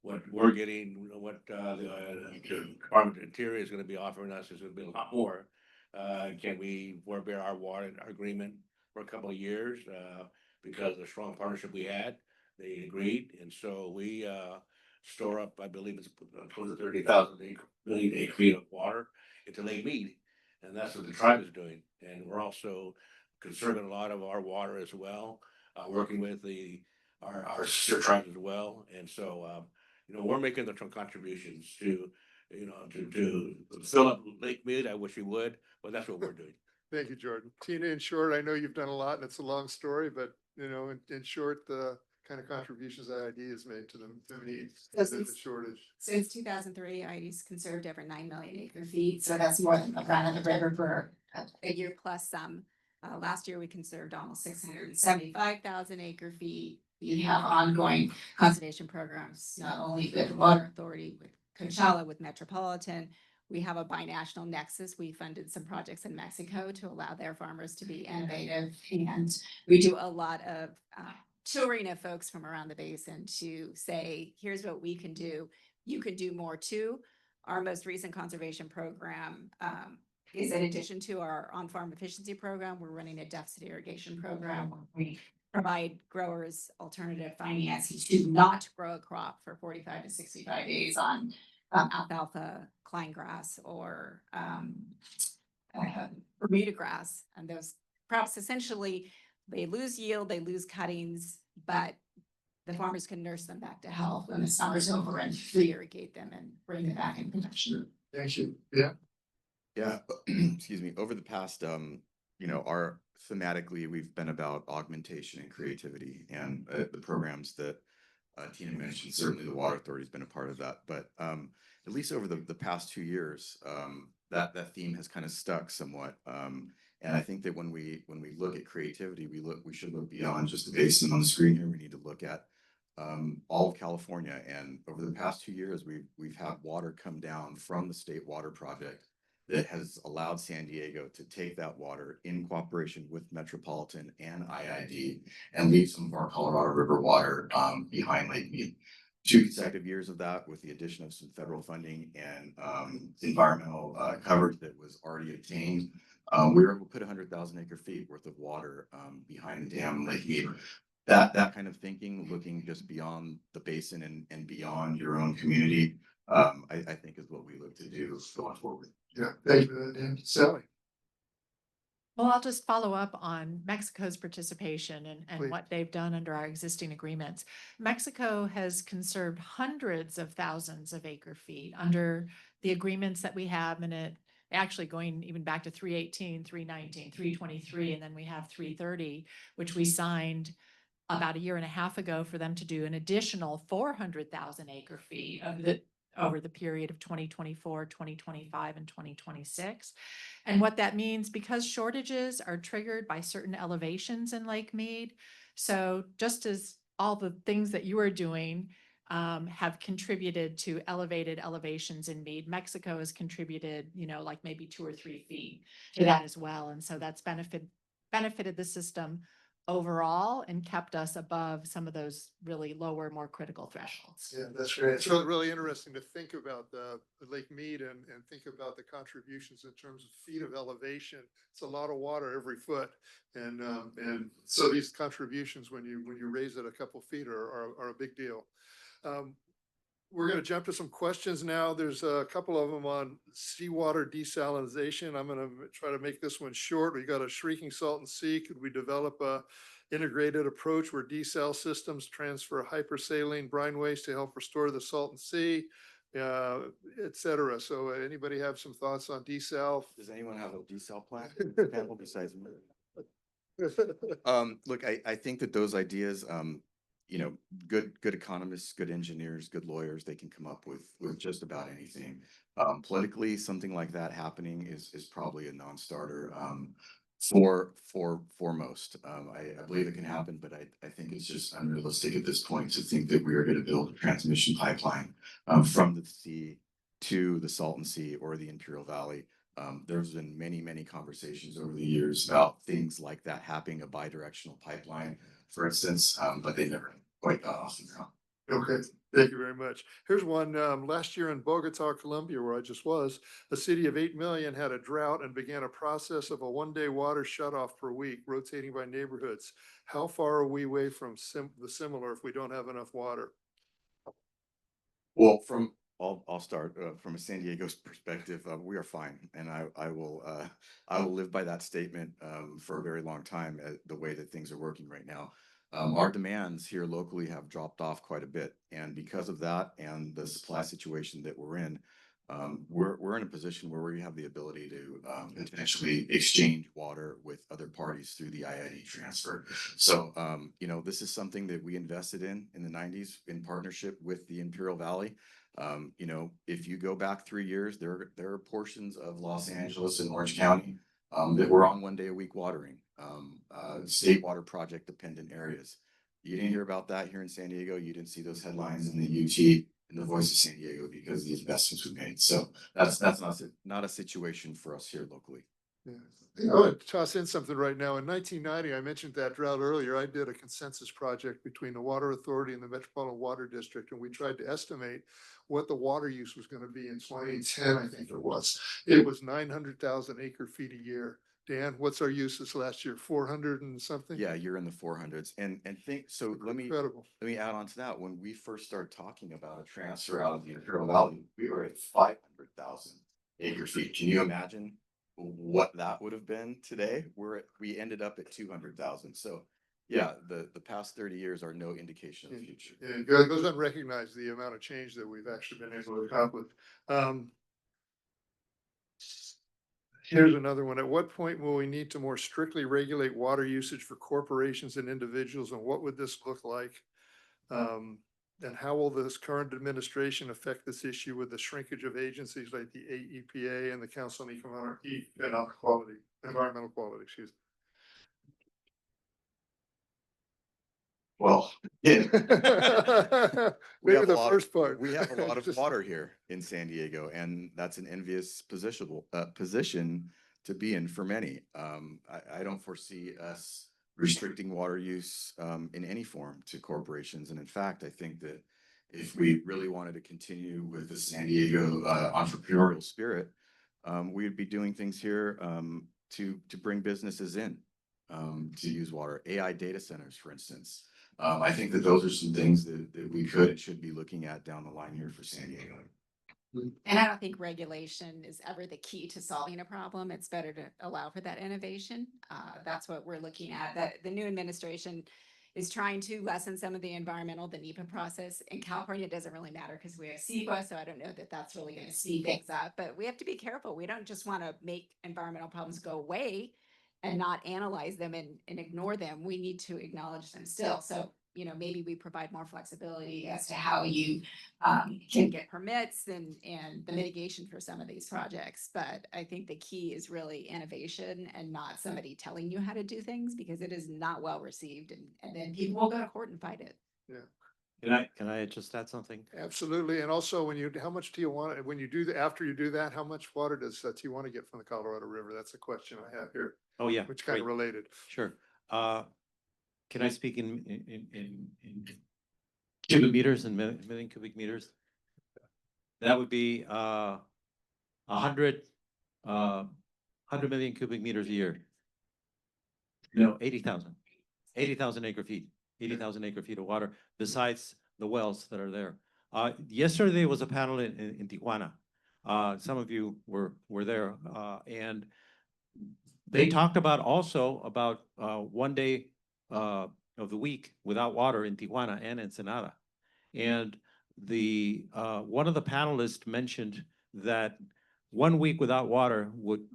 what we're getting, what the Department of Interior is gonna be offering us is gonna be a lot more. Can we forbear our water agreement for a couple of years? Because of the strong partnership we had, they agreed, and so we store up, I believe it's close to 30,000 million acre feet of water into Lake Mead, and that's what the tribe is doing. And we're also conserving a lot of our water as well, working with our sister tribes as well. And so we're making the contributions to to fill up Lake Mead. I wish we would, but that's what we're doing. Thank you, Jordan. Tina, in short, I know you've done a lot and it's a long story, but in short, the kind of contributions that ID has made to the needs, So the shortage. Since 2003, ID's conserved over 9 million acre feet, so that's more than the run of the river for a year plus some. Last year, we conserved almost 675,000 acre feet. We have ongoing conservation programs, not only with the Water Authority, with Coachella, with Metropolitan. We have a binational nexus. We funded some projects in Mexico to allow their farmers to be innovative. And we do a lot of touring of folks from around the basin to say, here's what we can do. You can do more too. Our most recent conservation program is in addition to our on-farm efficiency program. We're running a deficit irrigation program where we provide growers alternative financing to not grow a crop for 45 to 65 days on alfalfa, klein grass, or Bermuda grass. And those crops essentially, they lose yield, they lose cuttings, but the farmers can nurse them back to health when the summer's over and re-irrigate them and bring them back in production. Thank you. Yeah. Yeah, excuse me, over the past, our thematically, we've been about augmentation and creativity, and the programs that Tina mentioned, certainly the Water Authority has been a part of that, but at least over the past 2 years, that theme has kind of stuck somewhat. And I think that when we look at creativity, we should look beyond just the basin on the screen here. We need to look at all of California. And over the past 2 years, we've had water come down from the State Water Project that has allowed San Diego to take that water in cooperation with Metropolitan and IID and leave some of our Colorado River water behind Lake Mead. 2 consecutive years of that, with the addition of some federal funding and environmental coverage that was already obtained, we were able to put 100,000 acre feet worth of water behind the dam in Lake Mead. That kind of thinking, looking just beyond the basin and beyond your own community, I think is what we look to do going forward. Yeah, thank you for that, Dan. Sally. Well, I'll just follow up on Mexico's participation and Please. what they've done under our existing agreements. Mexico has conserved hundreds of thousands of acre feet under the agreements that we have, and it actually going even back to 318, 319, 323, and then we have 330, which we signed about a year and a half ago for them to do an additional 400,000 acre feet over the period of 2024, 2025, and 2026. And what that means, because shortages are triggered by certain elevations in Lake Mead. So just as all the things that you are doing have contributed to elevated elevations in Mead, Mexico has contributed, like maybe 2 or 3 feet to that as well. And so that's benefited the system overall and kept us above some of those really lower, more critical thresholds. Yeah, that's great. It's really, really interesting to think about the Lake Mead and think about the contributions in terms of feet of elevation. It's a lot of water every foot. And so these contributions, when you raise it a couple feet are a big deal. We're going to jump to some questions now. There's a couple of them on seawater desalination. I'm going to try to make this one short. We got a shrinking Salton Sea. Could we develop a integrated approach where desal systems transfer hypersaline brine waste to help restore the Salton Sea, et cetera? So anybody have some thoughts on desal? Does anyone have a desal plant panel besides me? Look, I think that those ideas, good economists, good engineers, good lawyers, they can come up with just about anything. Politically, something like that happening is probably a non-starter. For most, I believe it can happen, but I think it's just unrealistic at this point to think that we are going to build a transmission pipeline from the sea to the Salton Sea or the Imperial Valley. There's been many conversations over the years about things like that happening, a bidirectional pipeline, for instance, but they never quite got off the ground. Okay, thank you very much. Here's one. Last year in Bogota, Colombia, where I just was, a city of 8 million had a drought and began a process of a 1-day water shutoff per week, rotating by neighborhoods. How far are we away from the similar if we don't have enough water? Well, I'll start from a San Diego's perspective. We are fine, and I will live by that statement for a very long time. The way that things are working right now, our demands here locally have dropped off quite a bit, and because of that and the supply situation that we're in, we're in a position where we have the ability to potentially exchange water with other parties through the IID transfer. So, this is something that we invested in the 90s in partnership with the Imperial Valley. If you go back 3 years, there are portions of Los Angeles and Orange County that were on 1 day a week watering, state water project dependent areas. You didn't hear about that here in San Diego. You didn't see those headlines in the UT and the Voice of San Diego because of the investments we made. So that's not a situation for us here locally. Yeah. I want to toss in something right now. In 1990, I mentioned that drought earlier. I did a consensus project between the Water Authority and the Metropolitan Water District, and we tried to estimate what the water use was going to be in 2010, I think it was. It was 900,000 acre feet a year. Dan, what's our use this last year? 400 and something? Yeah, you're in the 400s, and think so. Incredible. Let me add on to that. When we first started talking about a transfer out of the Imperial Valley, we were at 500,000 acre feet. Can you imagine what that would have been today? We ended up at 200,000. So yeah, the past 30 years are no indication of the future. Yeah, it goes unrecognized the amount of change that we've actually been able to accomplish. Here's another one. At what point will we need to more strictly regulate water usage for corporations and individuals, and what would this look like? And how will this current administration affect this issue with the shrinkage of agencies like the AEPA and the Council on Environmental Quality, excuse me. Well, yeah. Maybe the first part. We have a lot of water here in San Diego, and that's an envious position to be in for many. I don't foresee us restricting water use in any form to corporations. And in fact, I think that if we really wanted to continue with the San Diego entrepreneurial spirit, we'd be doing things here to bring businesses in to use water. AI data centers, for instance. I think that those are some things that we could and should be looking at down the line here for San Diego. And I don't think regulation is ever the key to solving a problem. It's better to allow for that innovation. That's what we're looking at. That the new administration is trying to lessen some of the environmental, the NEPA process. In California, it doesn't really matter because we have CEQA, so I don't know that that's really going to speed things up. But we have to be careful. We don't just want to make environmental problems go away and not analyze them and ignore them. We need to acknowledge them still. So, you know, maybe we provide more flexibility as to how you can get permits and the mitigation for some of these projects. But I think the key is really innovation and not somebody telling you how to do things, because it is not well received, and then people will go to court and fight it. Can I just add something? Absolutely. And also how much do you want, when you do after you do that, how much water does Tijuana get from the Colorado River? That's a question I have here, Oh, yeah. which kind of great. related. Sure. Can I speak in cubic meters and million cubic meters? That would be 100 million cubic meters a year. No, 80,000 acre feet, 80,000 acre feet of water besides the wells that are there. Yesterday there was a panel in Tijuana. Some of you were there, and they talked about also about 1 day of the week without water in Tijuana and Ensenada. And the one of the panelists mentioned that 1 week without water would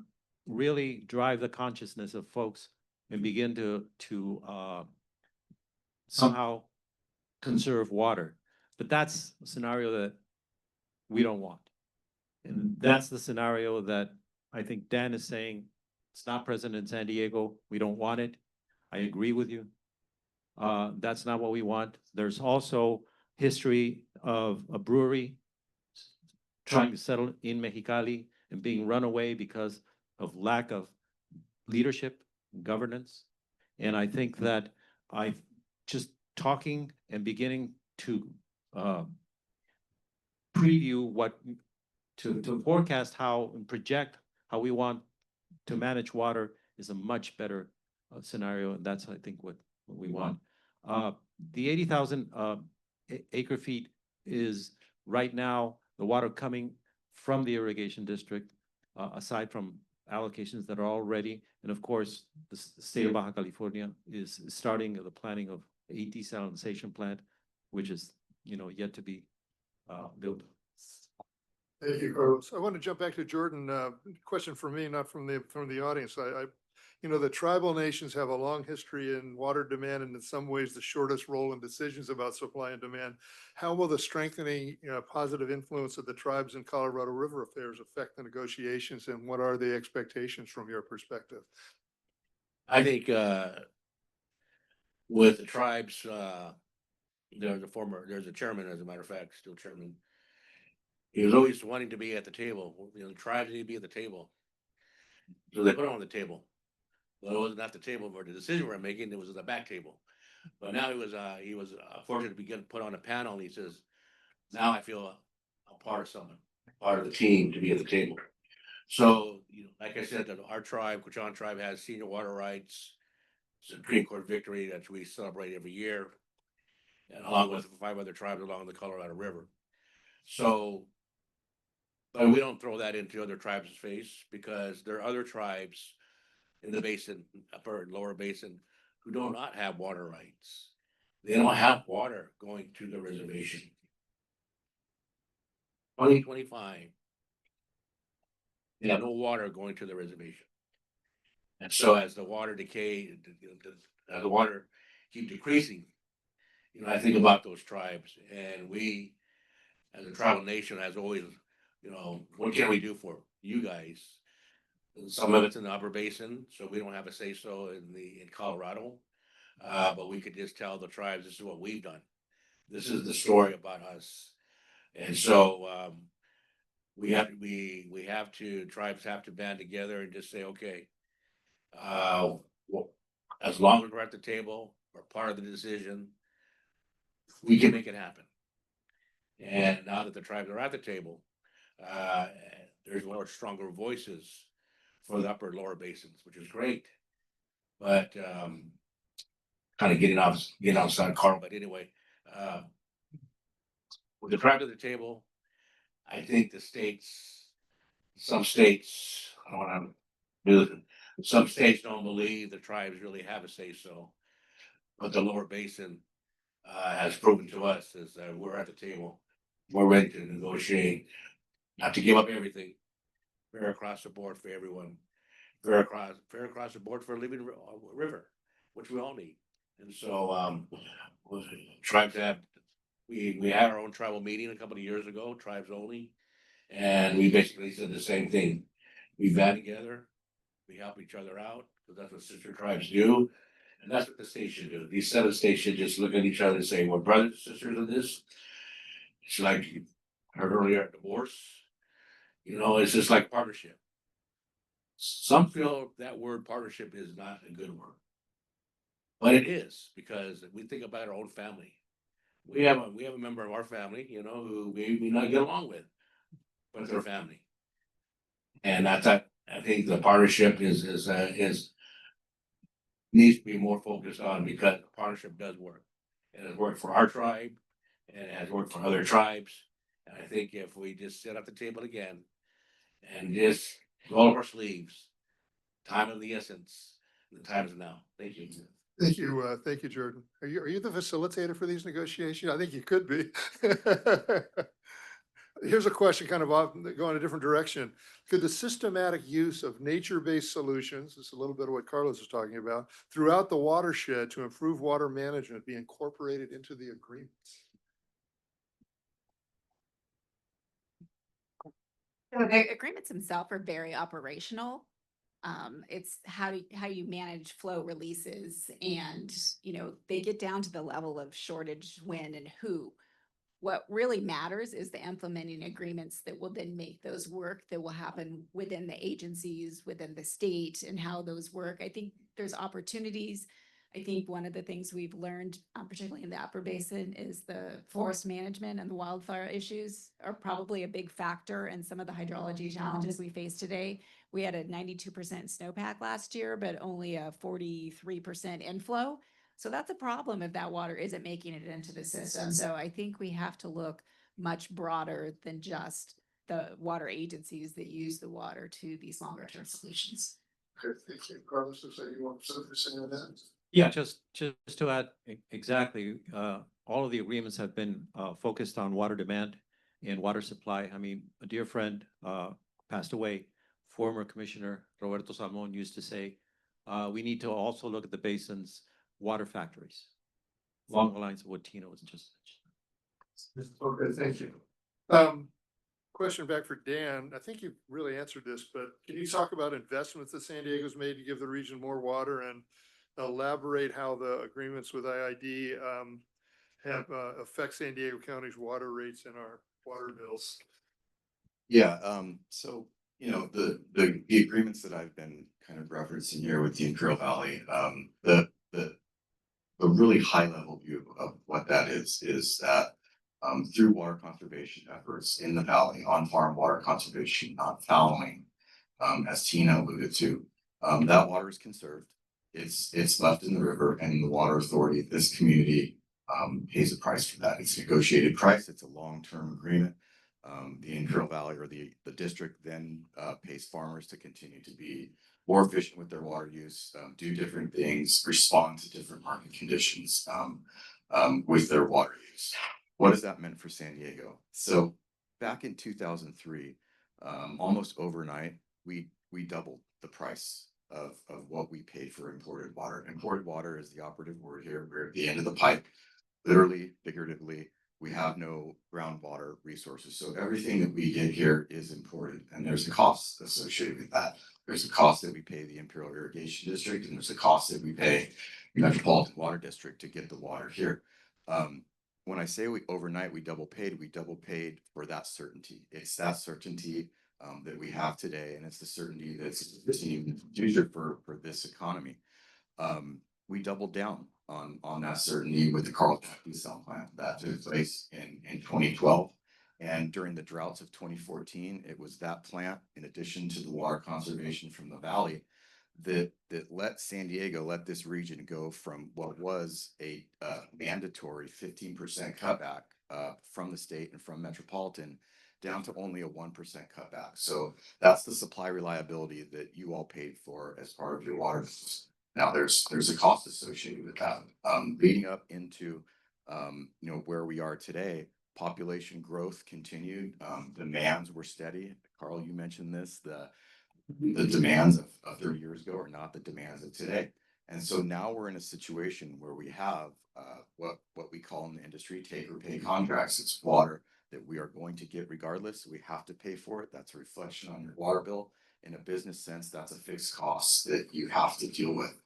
really drive the consciousness of folks and begin to somehow conserve water. But that's a scenario that we don't want. And that's the scenario that I think Dan is saying, it's not present in San Diego. We don't want it. I agree with you. That's not what we want. There's also history of a brewery trying to settle in Mexicali and being run away because of lack of leadership and governance. And I think that I just talking and beginning to preview what to forecast how and project how we want to manage water is a much better scenario, and that's I think what we want. The 80,000 acre feet is right now the water coming from the irrigation district, aside from allocations that are already, and of course the state of Baja California is starting the planning of a desalination plant, which is yet to be built. Thank you, Carlos. I want to jump back to Jordan. Question for me, not from the audience. The tribal nations have a long history in water demand, and in some ways the shortest role in decisions about supply and demand. How will the strengthening positive influence of the tribes in Colorado River affairs affect the negotiations, and what are the expectations from your perspective? I think with the tribes, there's a chairman, as a matter of fact, still chairman. He was always wanting to be at the table. The tribes need to be at the table. So they put him on the table. Well, it wasn't at the table where the decision we're making, it was at the back table. But now he was fortunate to be put on a panel, and he says, now I feel a part of something, part of the team to be at the table. So, like I said, that our tribe, Quechan tribe, has senior water rights, Supreme Court victory that we celebrate every year, and along with 5 other tribes along the Colorado River. So, but we don't throw that into other tribes' face, because there are other tribes in the basin, upper and lower basin, who do not have water rights. They don't have water going to the reservation. 2025, they have no water going to the reservation. And so as the water decay, as the water keep decreasing, I think about those tribes, and we, as a tribal nation, has always, what can we do for you guys? And some of it's in the upper basin, so we don't have a say so in Colorado, but we could just tell the tribes, this is what we've done. This is the story about us. And so tribes have to band together and just say, okay, as long as we're at the table, we're part of the decision, we can make it happen. And now that the tribes are at the table, there's more stronger voices for the upper and lower basins, which is great. But kind of getting outside Carl, but anyway, with the tribe at the table, I think some states, I don't want to do, some states don't believe the tribes really have a say so. But the lower basin, has proven to us is that we're at the table. We're ready to negotiate, not to give up everything, fair across the board for everyone. Fair across the board for a living river, which we all need. And so, tribes have, we had our own tribal meeting a couple of years ago, tribes only. And we basically said the same thing. We band together, we help each other out, because that's what sister tribes do. And that's what the state should do. These 7 states should just look at each other and say, we're brothers and sisters in this. It's like you heard earlier, divorce. You know, it's just like partnership. Some feel that word partnership is not a good word. But it is, because if we think about our own family. We have a member of our family, you know, who we may not get along with, but they're family. And I think the partnership is needs to be more focused on, because the partnership does work. And it worked for our tribe, and it has worked for other tribes. And I think if we just sit at the table again and just roll up our sleeves, time of the essence, the time is now. Thank you. Thank you, Jordan. Are you the facilitator for these negotiations? I think you could be. Here's a question kind of going a different direction. Could the systematic use of nature-based solutions, this is a little bit of what Carlos was talking about, throughout the watershed to improve water management be incorporated into the agreements? So the agreements themselves are very operational. It's how you manage flow releases, and, they get down to the level of shortage, when, and who. What really matters is the implementing agreements that will then make those work, that will happen within the agencies, within the state, and how those work. I think there's opportunities. I think one of the things we've learned, particularly in the upper basin, is the forest management and the wildfire issues are probably a big factor in some of the hydrology challenges we face today. We had a 92% snowpack last year, but only a 43% inflow. So that's a problem if that water isn't making it into the system. So I think we have to look much broader than just the water agencies that use the water to these longer term solutions. Okay, thank you. Carlos, looks like you want to say on that? Yeah, just to add, exactly, all of the agreements have been focused on water demand and water supply. I mean, a dear friend passed away, former Commissioner Roberto Salmon used to say, we need to also look at the basin's water factories, along the lines of what Tino was just mentioned. Okay, thank you. Question back for Dan. I think you really answered this, but can you talk about investments that San Diego's made to give the region more water, and elaborate how the agreements with IID have affect San Diego County's water rates and our water bills? Yeah, so, the agreements that I've been kind of referencing here with the Imperial Valley, the really high level view of what that is that through water conservation efforts in the valley, on farm water conservation, not fouling, as Tina alluded to, that water is conserved. It's left in the river, and the water authority, this community, pays a price for that. It's a negotiated price. It's a long-term agreement. The Imperial Valley, or the district, then pays farmers to continue to be more efficient with their water use, do different things, respond to different market conditions with their water use. What has that meant for San Diego? So back in 2003, almost overnight, we doubled the price of what we paid for imported water. Imported water is the operative word here. We're at the end of the pipe, literally, figuratively. We have no groundwater resources. So everything that we get here is imported, and there's a cost associated with that. There's a cost that we pay the Imperial Irrigation District, and there's a cost that we pay the Metropolitan Water District to get the water here. When I say overnight we double paid for that certainty. It's that certainty that we have today, and it's the certainty that's in the future for this economy. We doubled down on that certainty with the Colorado River plant that took place in 2012. And during the droughts of 2014, it was that plant, in addition to the water conservation from the valley, that let San Diego, let this region go from what was a mandatory 15% cutback from the state and from Metropolitan, down to only a 1% cutback. So that's the supply reliability that you all paid for as part of your water bills. Now, there's a cost associated with that. Leading up into where we are today, population growth continued. Demands were steady. Carl, you mentioned this. The demands of 30 years ago are not the demands of today. And so now we're in a situation where we have what we call in the industry take or pay contracts. It's water that we are going to get regardless. We have to pay for it. That's a reflection on your water bill. In a business sense, that's a fixed cost that you have to deal with.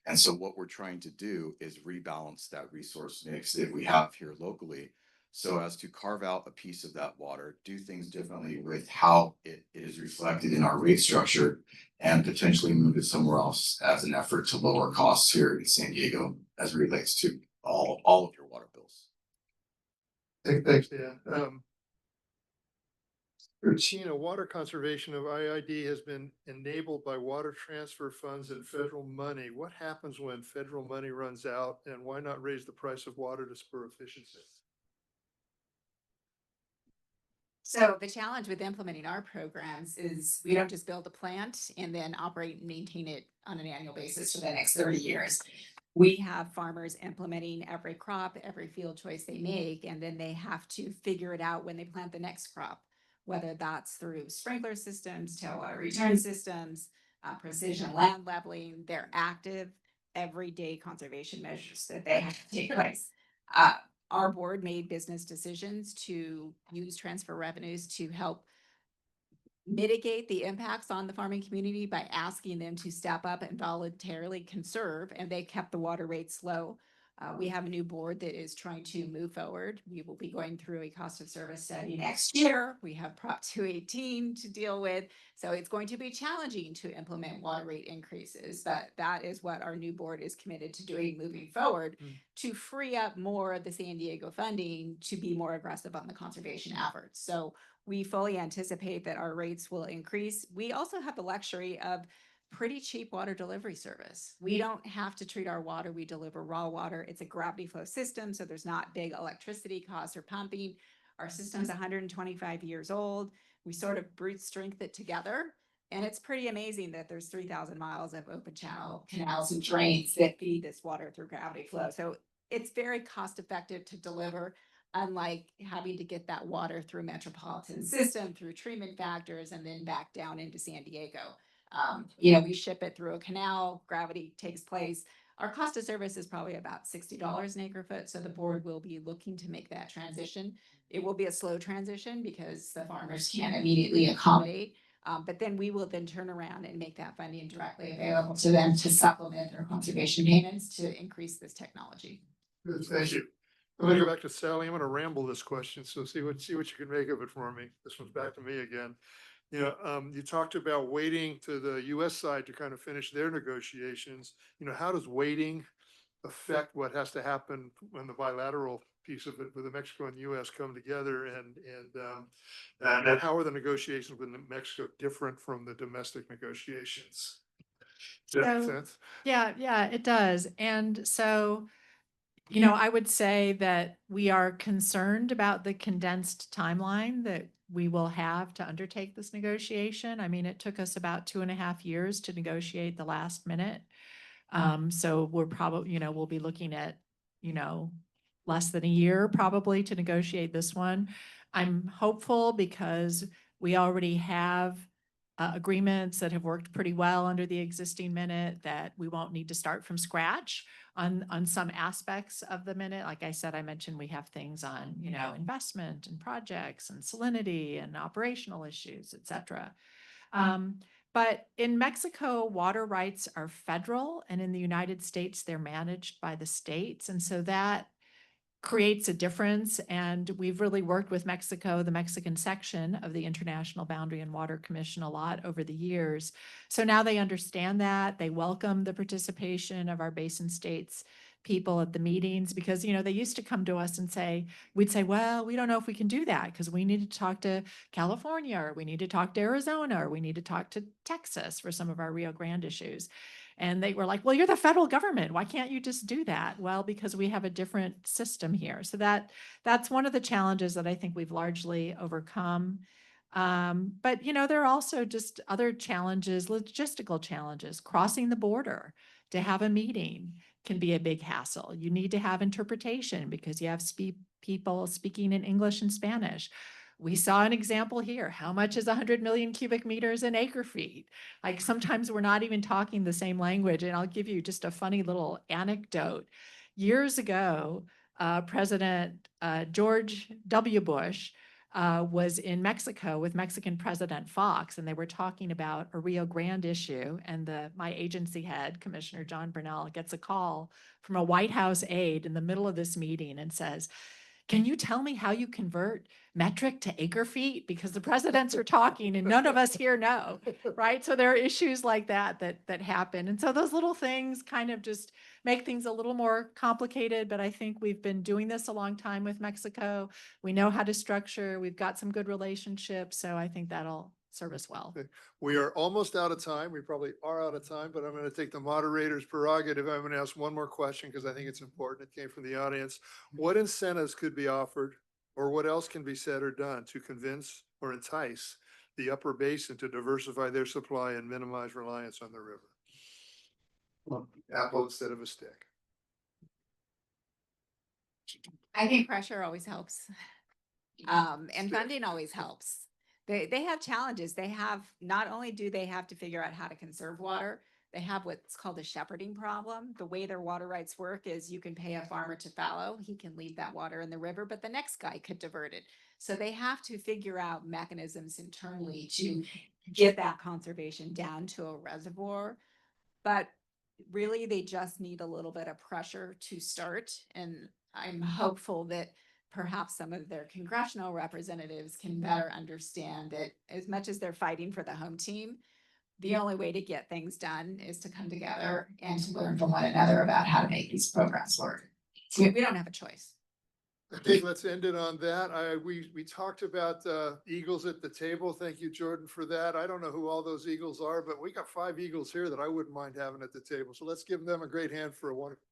And so what we're trying to do is rebalance that resource mix that we have here locally so as to carve out a piece of that water, do things differently with how it is reflected in our rate structure, and potentially move it somewhere else as an effort to lower costs here in San Diego as it relates to all of your water bills. Thanks, Dan. Tina, water conservation of IID has been enabled by water transfer funds and federal money. What happens when federal money runs out, and why not raise the price of water to spur efficiency? So the challenge with implementing our programs is we don't just build a plant and then operate and maintain it on an annual basis for the next 30 years. We have farmers implementing every crop, every field choice they make, and then they have to figure it out when they plant the next crop, whether that's through sprinkler systems, tailwater return systems, precision land leveling. They're active everyday conservation measures that they have to take place. Our board made business decisions to use transfer revenues to help mitigate the impacts on the farming community by asking them to step up and voluntarily conserve, and they kept the water rates low. We have a new board that is trying to move forward. We will be going through a cost of service study next year. We have Prop 218 to deal with. So it's going to be challenging to implement water rate increases, but that is what our new board is committed to doing moving forward to free up more of the San Diego funding to be more aggressive on the conservation efforts. So we fully anticipate that our rates will increase. We also have the luxury of pretty cheap water delivery service. We don't have to treat our water. We deliver raw water. It's a gravity flow system, so there's not big electricity costs or pumping. Our system's 125 years old. We sort of brute strength it together. And it's pretty amazing that there's 3,000 miles of open channel canals and drains that feed this water through gravity flow. So it's very cost effective to deliver, unlike having to get that water through metropolitan system, through treatment factors, and then back down into San Diego. We ship it through a canal, gravity takes place. Our cost of service is probably about $60 an acre foot. So the board will be looking to make that transition. It will be a slow transition because the farmers can't immediately accommodate. But then we will then turn around and make that funding directly available to them to supplement their conservation payments to increase this technology. Good, thank you. I'm gonna go back to Sally. I'm gonna ramble this question, so see what you can make of it for me. This one's back to me again. You talked about waiting to the US side to kind of finish their negotiations. How does waiting affect what has to happen when the bilateral piece of it with the Mexico and US come together, and how are the negotiations with Mexico different from the domestic negotiations? Does that make sense? Yeah, it does. And so, I would say that we are concerned about the condensed timeline that we will have to undertake this negotiation. I mean, it took us about 2.5 years to negotiate the last minute. So we're probably, we'll be looking at, less than a year probably to negotiate this one. I'm hopeful because we already have agreements that have worked pretty well under the existing minute that we won't need to start from scratch on some aspects of the minute. Like I said, I mentioned we have things on, investment and projects and salinity and operational issues, et cetera. But in Mexico, water rights are federal, and in the United States, they're managed by the states. And so that creates a difference. And we've really worked with Mexico, the Mexican section of the International Boundary and Water Commission, a lot over the years. So now they understand that. They welcome the participation of our basin states people at the meetings because, you know, they used to come to us and say, we'd say, well, we don't know if we can do that because we need to talk to California, or we need to talk to Arizona, or we need to talk to Texas for some of our Rio Grande issues. And they were like, well, you're the federal government. Why can't you just do that? Well, because we have a different system here. So that's one of the challenges that I think we've largely overcome. But you know, there are also just other challenges, logistical challenges. Crossing the border to have a meeting can be a big hassle. You need to have interpretation because you have people speaking in English and Spanish. We saw an example here. How much is 100 million cubic meters in acre feet? Like sometimes we're not even talking the same language. And I'll give you just a funny little anecdote. Years ago, President George W. Bush was in Mexico with Mexican President Fox, and they were talking about a Rio Grande issue. And my agency head, Commissioner John Burnell, gets a call from a White House aide in the middle of this meeting and says, can you tell me how you convert metric to acre feet? Because the presidents are talking and none of us here know, right? So there are issues like that happen. And so those little things kind of just make things a little more complicated, but I think we've been doing this a long time with Mexico. We know how to structure, we've got some good relationships, so I think that'll serve us well. We are almost out of time. We probably are out of time, but I'm going to take the moderator's prerogative. I'm going to ask one more question because I think it's important. It came from the audience. What incentives could be offered, or what else can be said or done to convince or entice the upper basin to diversify their supply and minimize reliance on the river? Apple instead of a stick. I think pressure always helps. And funding always helps. They have challenges. They have, not only do they have to figure out how to conserve water, they have what's called a shepherding problem. The way their water rights work is you can pay a farmer to fallow. He can leave that water in the river, but the next guy could divert it. So they have to figure out mechanisms internally to get that conservation down to a reservoir. But really, they just need a little bit of pressure to start. And I'm hopeful that perhaps some of their congressional representatives can better understand that as much as they're fighting for the home team, the only way to get things done is to come together and to learn from one another about how to make these programs work. So we don't have a choice. I think let's end it on that. We talked about eagles at the table. Thank you, Jordan, for that. I don't know who all those eagles are, but we got 5 eagles here that I wouldn't mind having at the table. So let's give them a great hand for a wonderful.